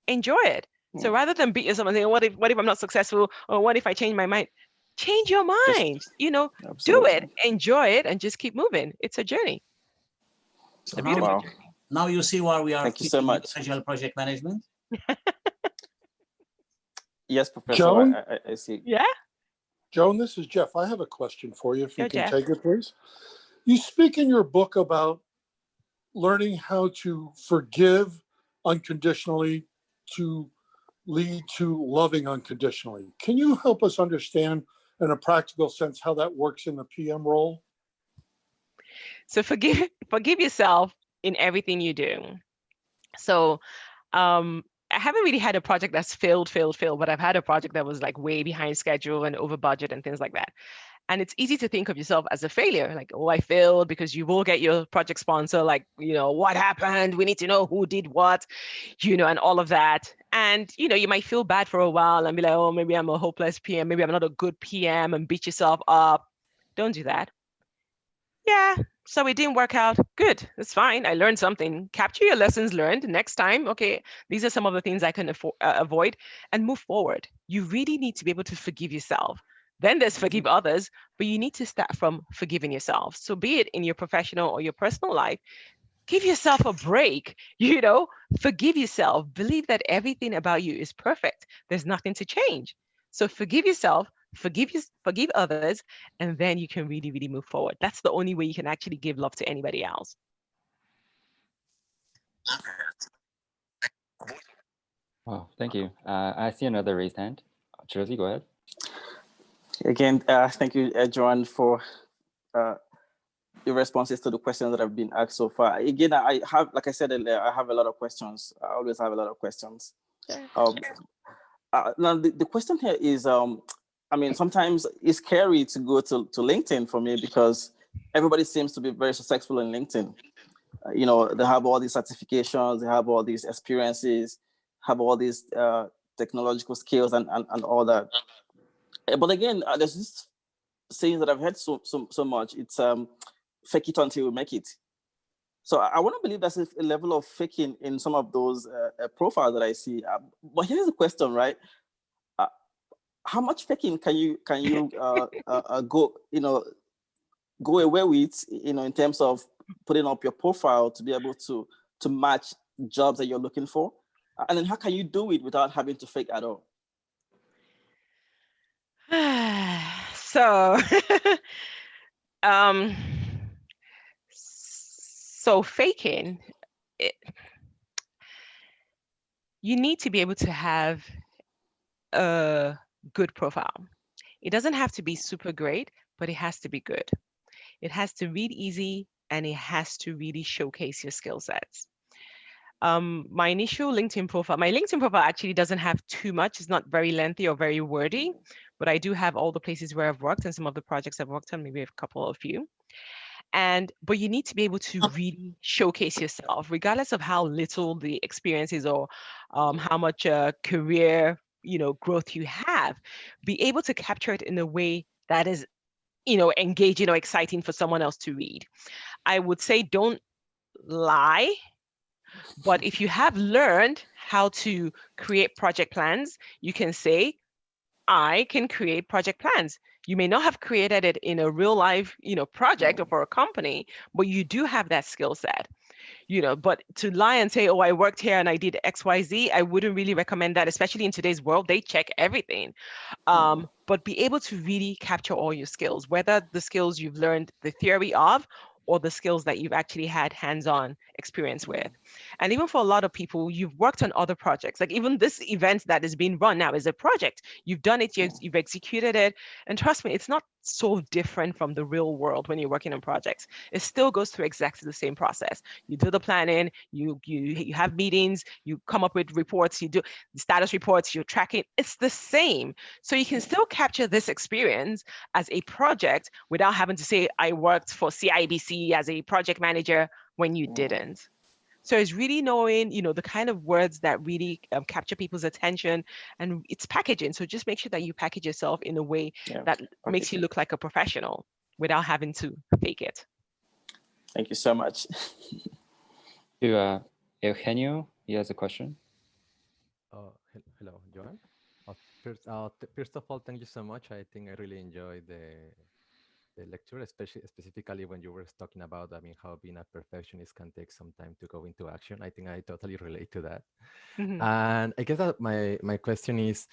Enjoy it. So rather than beat yourself and saying, what if I'm not successful? Or what if I change my mind? Change your mind, you know, do it, enjoy it, and just keep moving. It's a journey. So It's a beautiful journey. now you see why we are Thank you so much. agile project management. Yes, Professor, Joan? I see. Yeah. Joan, this is Jeff. I have a question for you, if you Go, can Jeff. take it, please. You speak in your book about learning how to forgive unconditionally to lead to loving unconditionally. Can you help us understand in a practical sense how that works in the PM role? So forgive yourself in everything you do. So I haven't really had a project that's failed, but I've had a project that was like way behind schedule and over budget and things like that. And it's easy to think of yourself as a failure, like, oh, I failed, because you will get your project sponsor, like, you know, what happened? We need to know who did what, you know, and all of that. And, you know, you might feel bad for a while and be like, oh, maybe I'm a hopeless PM. Maybe I'm not a good PM, and beat yourself up. Don't do that. Yeah, so it didn't work out. Good, it's fine. I learned something. Capture your lessons learned. Next time, okay, these are some of the things I can avoid, and move forward. You really need to be able to forgive yourself. Then there's forgive others, but you need to start from forgiving yourself. So be it in your professional or your personal life, give yourself a break, you know, forgive yourself. Believe that everything about you is perfect. There's nothing to change. So forgive yourself, forgive others, and then you can really, really move forward. That's the only way you can actually give love to anybody else. Wow, thank you. I see another raised hand. Chirozi, go ahead. Again, thank you, Joanne, for your responses to the questions that have been asked so far. Again, I have, like I said earlier, I have a lot of questions. I always have a lot of questions. Now, the question here is, I mean, sometimes it's scary to go to LinkedIn for me, because everybody seems to be very successful in LinkedIn. You know, they have all these certifications, they have all these experiences, have all these technological skills and all that. But again, there's this saying that I've heard so much. It's fake it until you make it. So I want to believe there's a level of faking in some of those profiles that I see. But here's the question, right? How much faking can you go go away with, in terms of putting up your profile to be able to match jobs that you're looking for? And then how can you do it without having to fake at all? So, so faking, you need to be able to have a good profile. It doesn't have to be super great, but it has to be good. It has to read easy, and it has to really showcase your skill sets. My initial LinkedIn profile, my LinkedIn profile actually doesn't have too much. It's not very lengthy or very wordy, but I do have all the places where I've worked and some of the projects I've worked on, maybe a couple of few. But you need to be able to really showcase yourself, regardless of how little the experience is or how much career growth you have. Be able to capture it in a way that is engaging or exciting for someone else to read. I would say don't lie, but if you have learned how to create project plans, you can say, I can create project plans. You may not have created it in a real life, project or for a company, but you do have that skill set. But to lie and say, oh, I worked here and I did XYZ, I wouldn't really recommend that, especially in today's world. They check everything. But be able to really capture all your skills, whether the skills you've learned the theory of or the skills that you've actually had hands-on experience with. And even for a lot of people, you've worked on other projects. Like even this event that is being run now is a project. You've done it, you've executed it. And trust me, it's not so different from the real world when you're working on projects. It still goes through exactly the same process. You do the planning, you have meetings, you come up with reports, you do status reports, you're tracking. It's the same. So you can still capture this experience as a project without having to say, I worked for CIBC as a project manager when you didn't. So it's really knowing, the kind of words that really capture people's attention, and it's packaging. So just make sure that you package yourself in a way that makes you look like a professional without having to fake it. Thank you so much. To Eugenio, he has a question. Hello, Joan. First of all, thank you so much. I think I really enjoyed the lecture, specifically when you were talking about, how being a perfectionist can take some time to go into action. I think I totally relate to that. Mm-hmm. And I guess that my question is,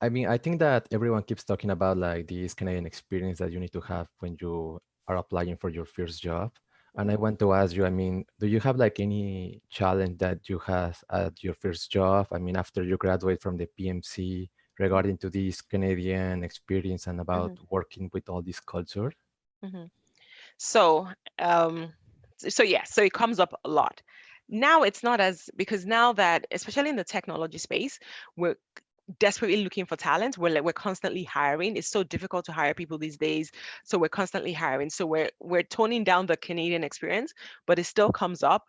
I think that everyone keeps talking about like this Canadian experience that you need to have when you are applying for your first job. And I want to ask you, do you have like any challenge that you have at your first job? After you graduate from the PMC, regarding to this Canadian experience and about working with all this culture? So it comes up a lot. Now it's not because now that, especially in the technology space, we're desperately looking for talent. We're constantly hiring. It's so difficult to hire people these days. So we're constantly hiring. So we're toning down the Canadian experience, but it still comes up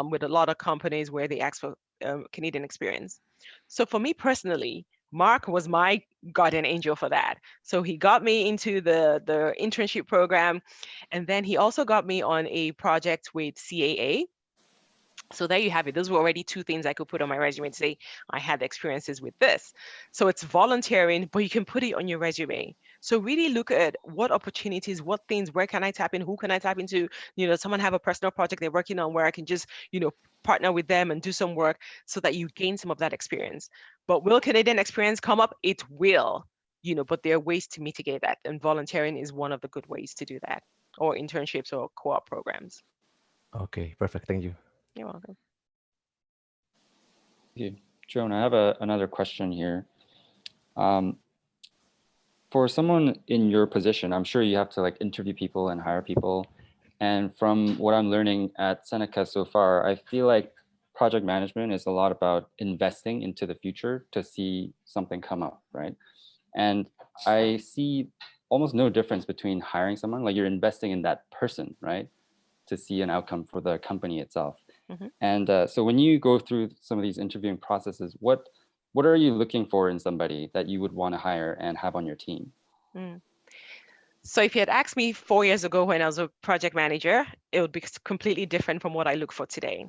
with a lot of companies where they ask for Canadian experience. So for me personally, Mark was my guardian angel for that. So he got me into the internship program, and then he also got me on a project with CAA. So there you have it. Those were already two things I could put on my resume to say I had experiences with this. So it's volunteering, but you can put it on your resume. So really look at what opportunities, what things, where can I tap in, who can I tap into? Someone have a personal project they're working on where I can just, partner with them and do some work so that you gain some of that experience. But will Canadian experience come up? It will, but there are ways to mitigate that. And volunteering is one of the good ways to do that, or internships or co-op programs. Okay, perfect. Thank you. You're welcome. Okay, Joan, I have another question here. For someone in your position, I'm sure you have to like interview people and hire people. And from what I'm learning at Seneca so far, I feel like project management is a lot about investing into the future to see something come up, right? And I see almost no difference between hiring someone, like you're investing in that person, right? To see an outcome for the company itself. And so when you go through some of these interviewing processes, what what are you looking for in somebody that you would want to hire and have on your team? So if you had asked me 4 years ago when I was a project manager, it would be completely different from what I look for today.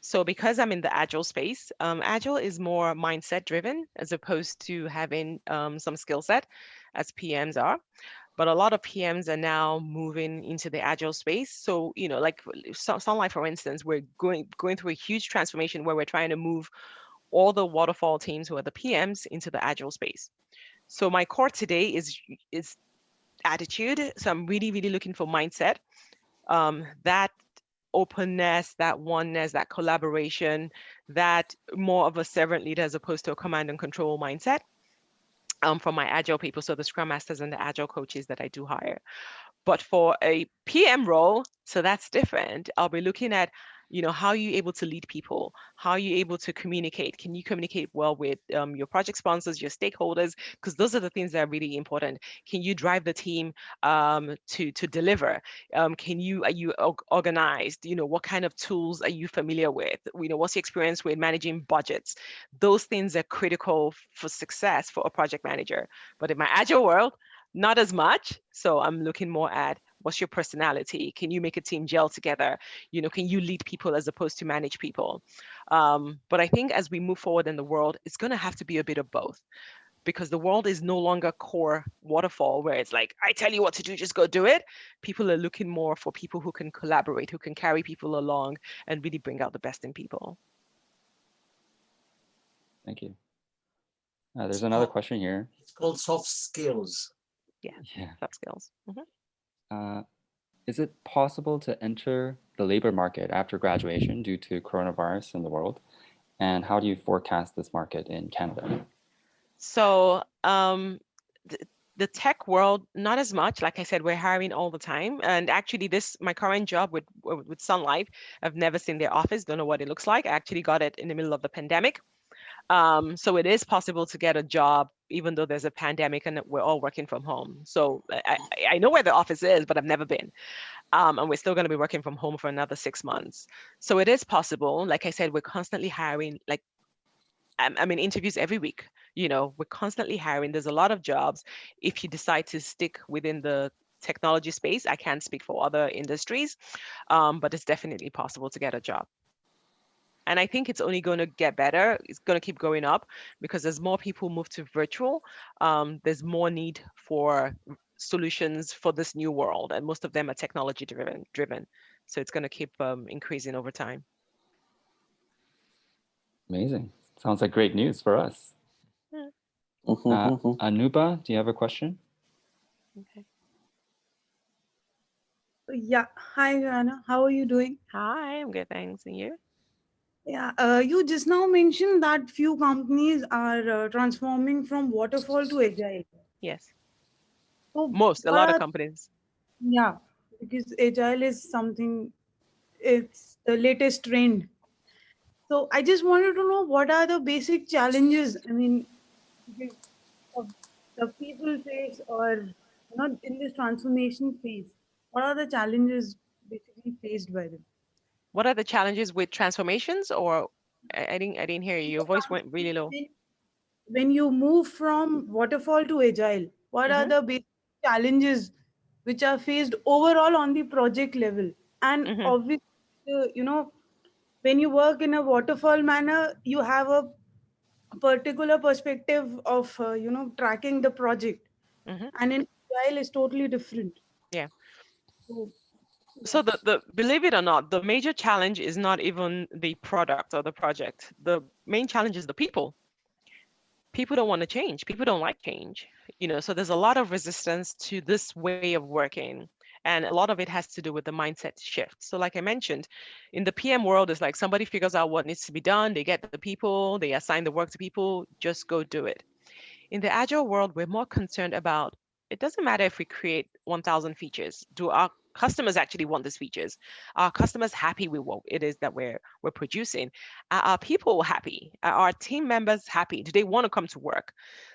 So because I'm in the agile space, agile is more mindset driven as opposed to having some skill set as PMs are. But a lot of PMs are now moving into the agile space. So, you know, like Sun Life, for instance, we're going through a huge transformation where we're trying to move all the waterfall teams who are the PMs into the agile space. So my core today is attitude. So I'm really, really looking for mindset, that openness, that oneness, that collaboration, that more of a servant leader as opposed to a command and control mindset. From my agile people, so the scrum masters and the agile coaches that I do hire. But for a PM role, so that's different. I'll be looking at, you know, how are you able to lead people? How are you able to communicate? Can you communicate well with your project sponsors, your stakeholders? Because those are the things that are really important. Can you drive the team to deliver? Are you organized? You know, what kind of tools are you familiar with? You know, what's your experience with managing budgets? Those things are critical for success for a project manager. But in my agile world, not as much. So I'm looking more at what's your personality? Can you make a team gel together? You know, can you lead people as opposed to manage people? But I think as we move forward in the world, it's going to have to be a bit of both, because the world is no longer core waterfall where it's like, I tell you what to do, just go do it. People are looking more for people who can collaborate, who can carry people along and really bring out the best in people. Thank you. There's another question here. It's called soft skills. Yeah. Soft skills. Is it possible to enter the labor market after graduation due to coronavirus in the world? And how do you forecast this market in Canada? So the tech world, not as much. Like I said, we're hiring all the time. And actually my current job with Sun Life, I've never seen their office, don't know what it looks like. I actually got it in the middle of the pandemic. So it is possible to get a job even though there's a pandemic and we're all working from home. So I know where the office is, but I've never been. And we're still going to be working from home for another 6 months. So it is possible. Like I said, we're constantly hiring, like I'm in interviews every week. You know, we're constantly hiring. There's a lot of jobs. If you decide to stick within the technology space, I can't speak for other industries, but it's definitely possible to get a job. And I think it's only going to get better. It's going to keep going up because as more people move to virtual, there's more need for solutions for this new world. And most of them are technology driven. So it's going to keep increasing over time. Amazing. Sounds like great news for us. Yeah. Anupa, do you have a question? Okay. Yeah. Hi, Joanna. How are you doing? Hi, I'm good, thanks. And you? Yeah. You just now mentioned that few companies are transforming from waterfall to agile. Yes. So A lot of companies. Yeah, because agile is something, it's the latest trend. So I just wanted to know what are the basic challenges, I mean, the people face or not in this transformation phase. What are the challenges basically faced by them? What are the challenges with transformations, or I didn't hear you. Your voice went really low. When you move from waterfall to agile, what are the basic challenges which are faced overall on the project level? And obviously, you know, when you work in a waterfall manner, you have a particular perspective of, you know, tracking the project. And in agile is totally different. Yeah. So the believe it or not, the major challenge is not even the product or the project. The main challenge is the people. People don't want to change. People don't like change. You know, so there's a lot of resistance to this way of working. And a lot of it has to do with the mindset shift. So like I mentioned, in the PM world, it's like somebody figures out what needs to be done. They get the people, they assign the work to people, just go do it. In the agile world, we're more concerned about, it doesn't matter if we create 1,000 features. Do our customers actually want these features? Are customers happy with what it is that we're producing? Are our people happy? Are our team members happy? Do they want to come to work?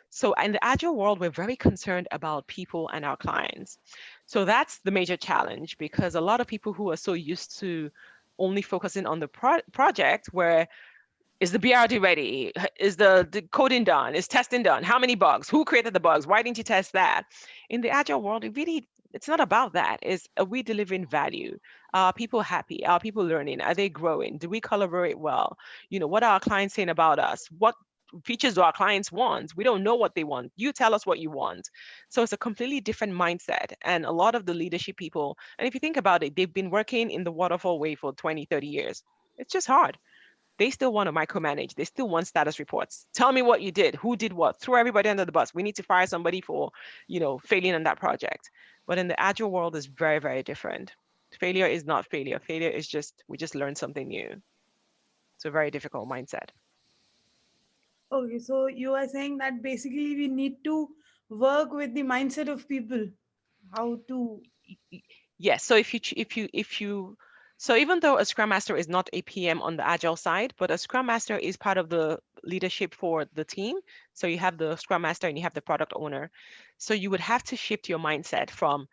So in the agile world, we're very concerned about people and our clients. So that's the major challenge, because a lot of people who are so used to only focusing on the project, where Is the BRD ready? Is the coding done? Is testing done? How many bugs? Who created the bugs? Why didn't you test that? In the agile world, it's not about that. It's, are we delivering value? Are people happy? Are people learning? Are they growing? Do we collaborate well? You know, what are our clients saying about us? What features do our clients want? We don't know what they want. You tell us what you want. So it's a completely different mindset. And a lot of the leadership people, and if you think about it, they've been working in the waterfall way for 20, 30 years. It's just hard. They still want to micromanage. They still want status reports. Tell me what you did, who did what, throw everybody under the bus. We need to fire somebody for, you know, failing on that project. But in the agile world is very, very different. Failure is not failure. Failure is just, we just learned something new. It's a very difficult mindset. Okay, so you are saying that basically we need to work with the mindset of people, how to. Yes. So so even though a Scrum Master is not a PM on the Agile side, but a Scrum Master is part of the leadership for the team. So you have the Scrum Master and you have the product owner. So you would have to shift your mindset from,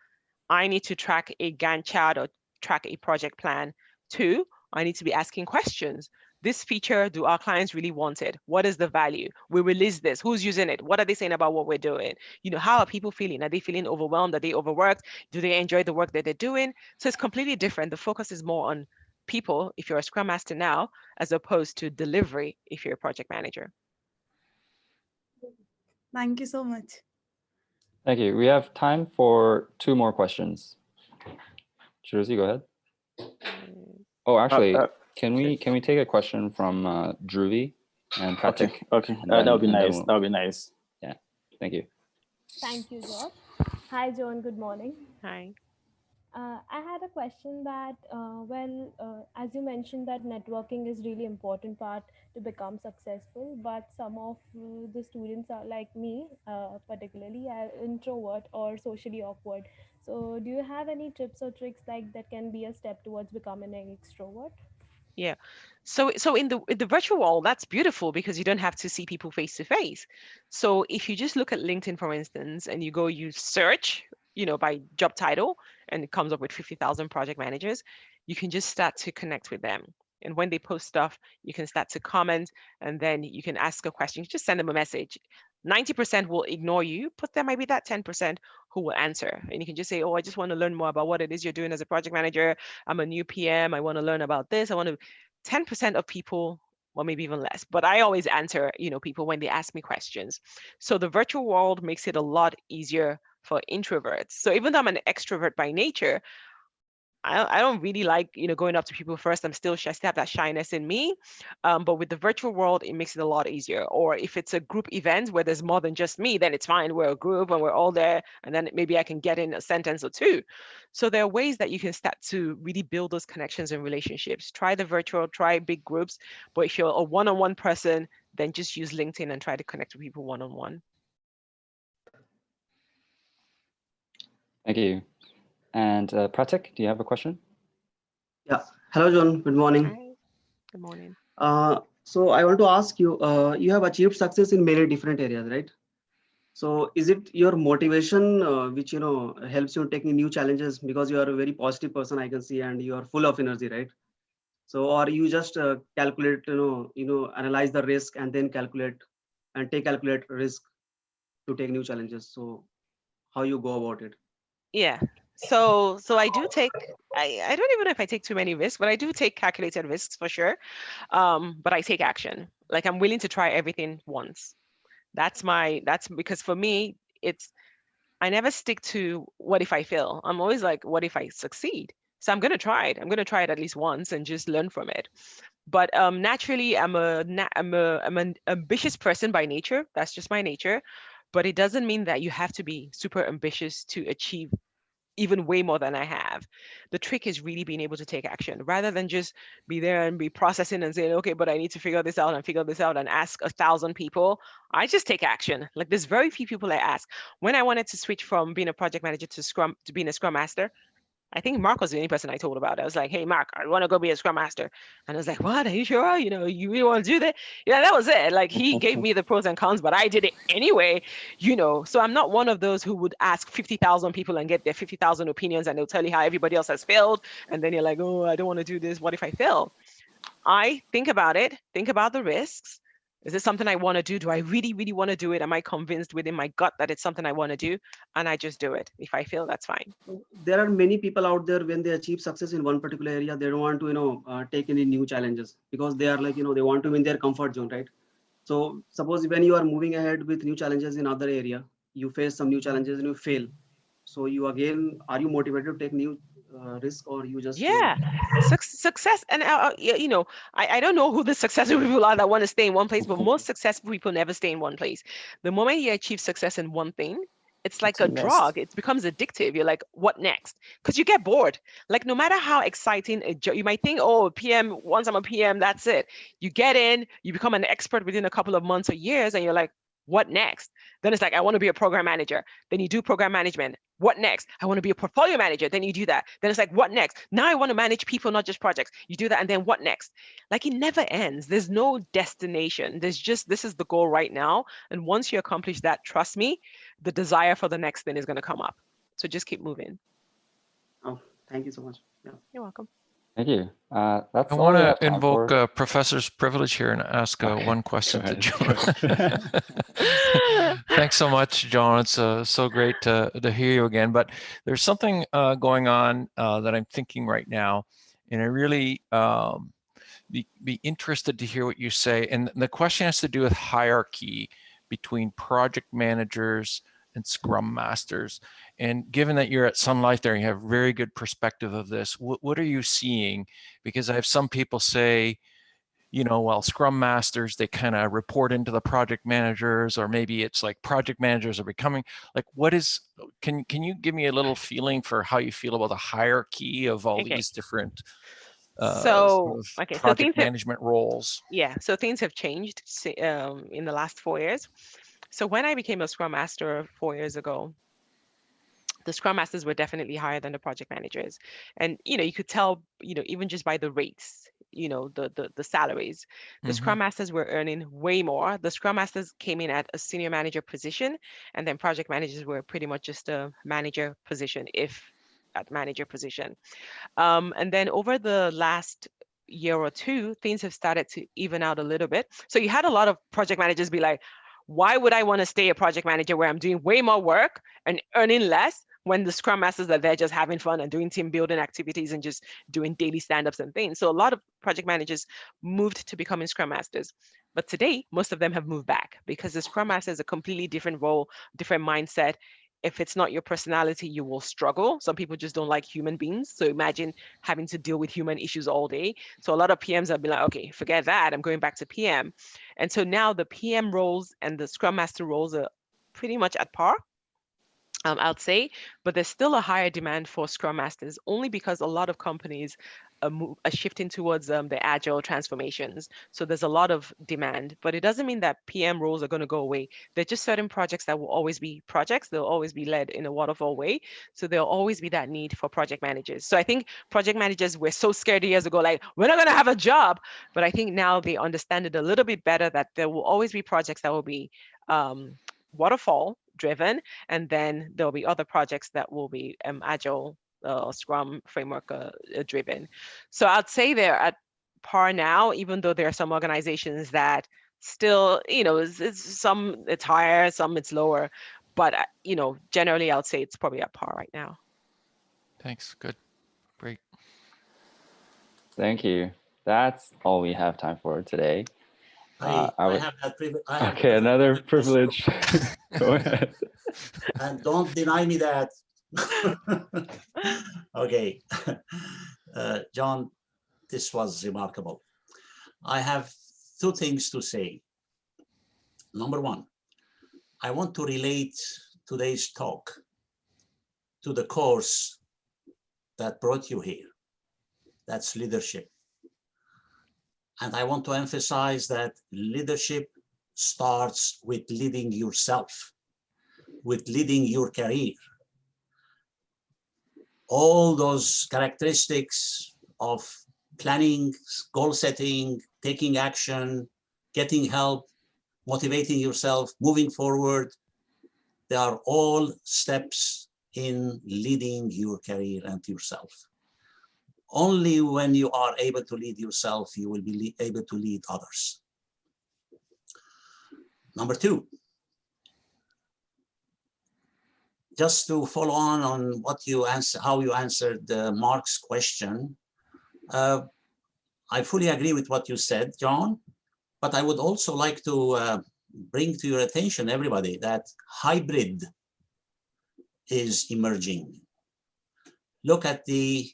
I need to track a Gantt chart or track a project plan, to, I need to be asking questions. This feature, do our clients really want it? What is the value? We release this. Who's using it? What are they saying about what we're doing? You know, how are people feeling? Are they feeling overwhelmed? Are they overworked? Do they enjoy the work that they're doing? So it's completely different. The focus is more on people if you're a Scrum Master now, as opposed to delivery if you're a project manager. Thank you so much. Thank you. We have time for 2 more questions. Jersey, go ahead. Oh, actually, can we take a question from Dhruvi and Patrick? Okay. That would be nice. We'll... That would be nice. Yeah. Thank you. Thank you, Josh. Hi, John. Good morning. Hi. I had a question that, as you mentioned, that networking is really important part to become successful, but some of the students are like me, particularly are introvert or socially awkward. So do you have any tips or tricks like that can be a step towards becoming an extrovert? Yeah. So in the virtual world, that's beautiful because you don't have to see people face to face. So if you just look at LinkedIn, for instance, and you search, you know, by job title, and it comes up with 50,000 project managers, you can just start to connect with them. And when they post stuff, you can start to comment, and then you can ask a question. You just send them a message. 90% will ignore you, but there might be that 10% who will answer. And you can just say, oh, I just want to learn more about what it is you're doing as a project manager. I'm a new PM. I want to learn about this. 10% of people, well, maybe even less, but I always answer, you know, people when they ask me questions. So the virtual world makes it a lot easier for introverts. So even though I'm an extrovert by nature, I don't really like, you know, going up to people first. I'm still shy, I still have that shyness in me. But with the virtual world, it makes it a lot easier. Or if it's a group event where there's more than just me, then it's fine. We're a group and we're all there. And then maybe I can get in a sentence or two. So there are ways that you can start to really build those connections and relationships. Try the virtual, try big groups. But if you're a one-on-one person, then just use LinkedIn and try to connect with people one-on-one. Thank you. And Pratik, do you have a question? Yeah. Hello, John. Good morning. Hi. Good morning. So I want to ask you, you have achieved success in many different areas, right? So is it your motivation which, you know, helps you taking new challenges, because you are a very positive person, I can see, and you are full of energy, right? So, or you just calculate, analyze the risk and then calculate risk to take new challenges. So how you go about it? Yeah. So I do take, I don't even know if I take too many risks, but I do take calculated risks for sure. But I take action. Like, I'm willing to try everything once. That's because for me, I never stick to what if I fail. I'm always like, what if I succeed? So I'm going to try it. I'm going to try it at least once and just learn from it. But naturally, I'm an ambitious person by nature. That's just my nature. But it doesn't mean that you have to be super ambitious to achieve even way more than I have. The trick is really being able to take action rather than just be there and be processing and saying, okay, but I need to figure this out and ask 1,000 people. I just take action. Like, there's very few people I ask. When I wanted to switch from being a project manager to being a Scrum Master, I think Mark was the only person I told about it. I was like, hey, Mark, I want to go be a Scrum Master. And I was like, what? Are you sure? You know, you really want to do that? Yeah, that was it. Like, he gave me the pros and cons, but I did it anyway, you know. So I'm not one of those who would ask 50,000 people and get their 50,000 opinions, and they'll tell you how everybody else has failed. And then you're like, oh, I don't want to do this. What if I fail? I think about it, think about the risks. Is it something I want to do? Do I really, really want to do it? Am I convinced within my gut that it's something I want to do? And I just do it. If I feel, that's fine. There are many people out there, when they achieve success in one particular area, they don't want to, take any new challenges, because they are like, they want to be in their comfort zone, right? So suppose when you are moving ahead with new challenges in other area, you face some new challenges and you fail. So you again, are you motivated to take new risk, or you just, Yeah, success. And, I don't know who the successful people are that want to stay in one place, but most successful people never stay in one place. The moment you achieve success in one thing, it's like a drug. It becomes addictive. You're like, what next? Because you get bored. Like, no matter how exciting a job, you might think, oh, PM, once I'm a PM, that's it. You get in, you become an expert within a couple of months or years, and you're like, what next? Then it's like, I want to be a program manager. Then you do program management. What next? I want to be a portfolio manager. Then you do that. Then it's like, what next? Now I want to manage people, not just projects. You do that. And then what next? Like, it never ends. There's no destination. There's just, this is the goal right now. And once you accomplish that, trust me, the desire for the next thing is going to come up. So just keep moving. Oh, thank you so much. Yeah. You're welcome. Thank you. That's I all we want have to time invoke for. professor's privilege here and ask one question to Go ahead. John. Thanks so much, John. It's so great to hear you again. But there's something going on that I'm thinking right now, and I really be interested to hear what you say. And the question has to do with hierarchy between project managers and Scrum Masters. And given that you're at Sun Life there, you have very good perspective of this. What are you seeing? Because I have some people say, well, Scrum Masters, they kind of report into the project managers, or maybe it's like project managers are becoming like, can you give me a little feeling for how you feel about the hierarchy of all these different project management roles? Yeah, so things have changed in the last 4 years. So when I became a Scrum Master 4 years ago, the Scrum Masters were definitely higher than the project managers. And, you could tell, even just by the rates, the salaries, the Scrum Masters were earning way more. The Scrum Masters came in at a senior manager position, and then project managers were pretty much just a manager position, if at manager position. And then over the last year or two, things have started to even out a little bit. So you had a lot of project managers be like, why would I want to stay a project manager where I'm doing way more work and earning less, when the Scrum Masters are there just having fun and doing team building activities and just doing daily stand-ups and things? So a lot of project managers moved to becoming Scrum Masters. But today, most of them have moved back, because the Scrum Master is a completely different role, different mindset. If it's not your personality, you will struggle. Some people just don't like human beings. So imagine having to deal with human issues all day. So a lot of PMs have been like, okay, forget that, I'm going back to PM. And so now the PM roles and the Scrum Master roles are pretty much at par, I'd say, but there's still a higher demand for Scrum Masters, only because a lot of companies are shifting towards the agile transformations. So there's a lot of demand, but it doesn't mean that PM roles are going to go away. There are just certain projects that will always be projects. They'll always be led in a waterfall way. So there'll always be that need for project managers. So I think project managers were so scared years ago, like, we're not going to have a job. But I think now they understand it a little bit better, that there will always be projects that will be waterfall driven, and then there'll be other projects that will be agile Scrum framework driven. So I'd say they're at par now, even though there are some organizations that still, some it's higher, some it's lower, but generally I'll say it's probably at par right now. Thanks. Good. Great. Thank you. That's all we have time for today. I have that privilege. Okay, another privilege. Go ahead. And don't deny me that. Okay. John, this was remarkable. I have two things to say. Number one, I want to relate today's talk to the course that brought you here. That's leadership. And I want to emphasize that leadership starts with leading yourself, with leading your career. All those characteristics of planning, goal setting, taking action, getting help, motivating yourself, moving forward, they are all steps in leading your career and yourself. only when you are able to lead yourself, you will be able to lead others. Number two, just to follow on what you answer, how you answered Mark's question, I fully agree with what you said, John, but I would also like to bring to your attention, everybody, that hybrid is emerging. Look at the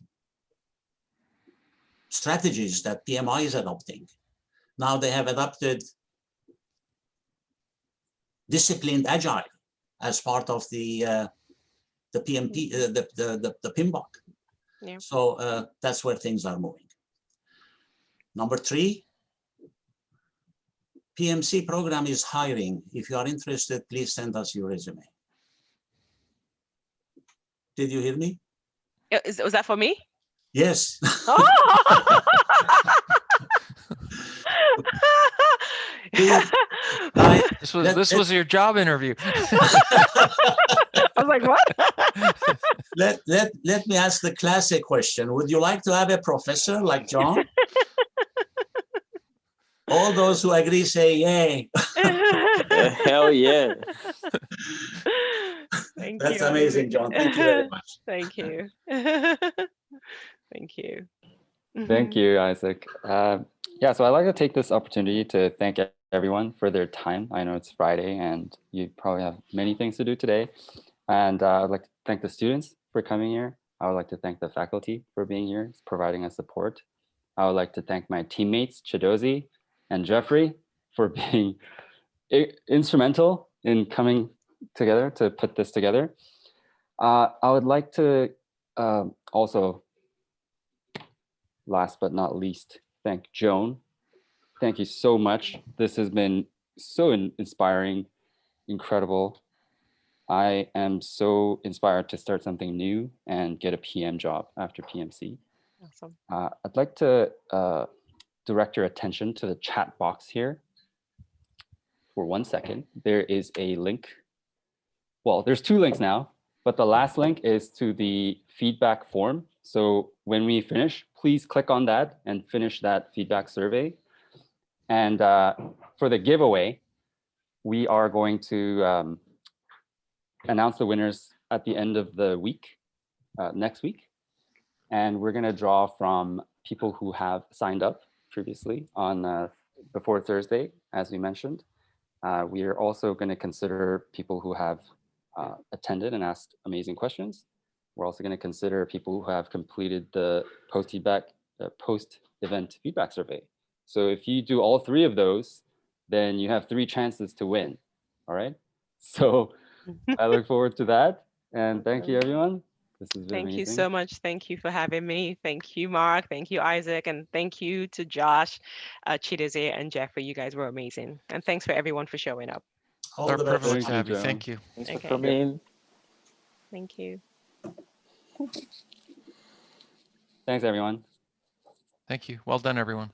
strategies that PMI is adopting. Now they have adopted disciplined agile as part of the PMP, the PMBOK. Yeah. So that's where things are moving. Number three, PMC program is hiring. If you are interested, please send us your resume. Did you hear me? Was that for me? Yes. Oh! This was your job interview. I was like, what? let me ask the classic question. Would you like to have a professor like John? All those who agree say yay. Hell yeah. Thank That's you, amazing, Isaac. John. Thank you very much. Thank you. Thank you. Thank you, Isaac. Yeah, so I'd like to take this opportunity to thank everyone for their time. I know it's Friday and you probably have many things to do today. And I'd like to thank the students for coming here. I would like to thank the faculty for being here, providing us support. I would like to thank my teammates, Chidozi and Jeffrey, for being instrumental in coming together to put this together. I would like to also, last but not least, thank Joan. Thank you so much. This has been so inspiring, incredible. I am so inspired to start something new and get a PM job after PMC. Awesome. I'd like to direct your attention to the chat box here for 1 second. There is a link. Well, there's 2 links now, but the last link is to the feedback form. So when we finish, please click on that and finish that feedback survey. And for the giveaway, we are going to announce the winners at the end of the week, next week. And we're gonna draw from people who have signed up previously on before Thursday, as we mentioned. We are also gonna consider people who have attended and asked amazing questions. We're also gonna consider people who have completed the post-event feedback survey. So if you do all 3 of those, then you have 3 chances to win, all right? So I look forward to that. And thank you, everyone. This has been Thank amazing. you so much. Thank you for having me. Thank you, Mark. Thank you, Isaac. And thank you to Josh, Chidozi, and Jeffrey. You guys were amazing. And thanks for everyone for showing up. All Our the best. privilege to have you. Joan. Thank you. Thanks Okay. for coming. Thank you. Thanks, everyone. Thank you. Well done, everyone.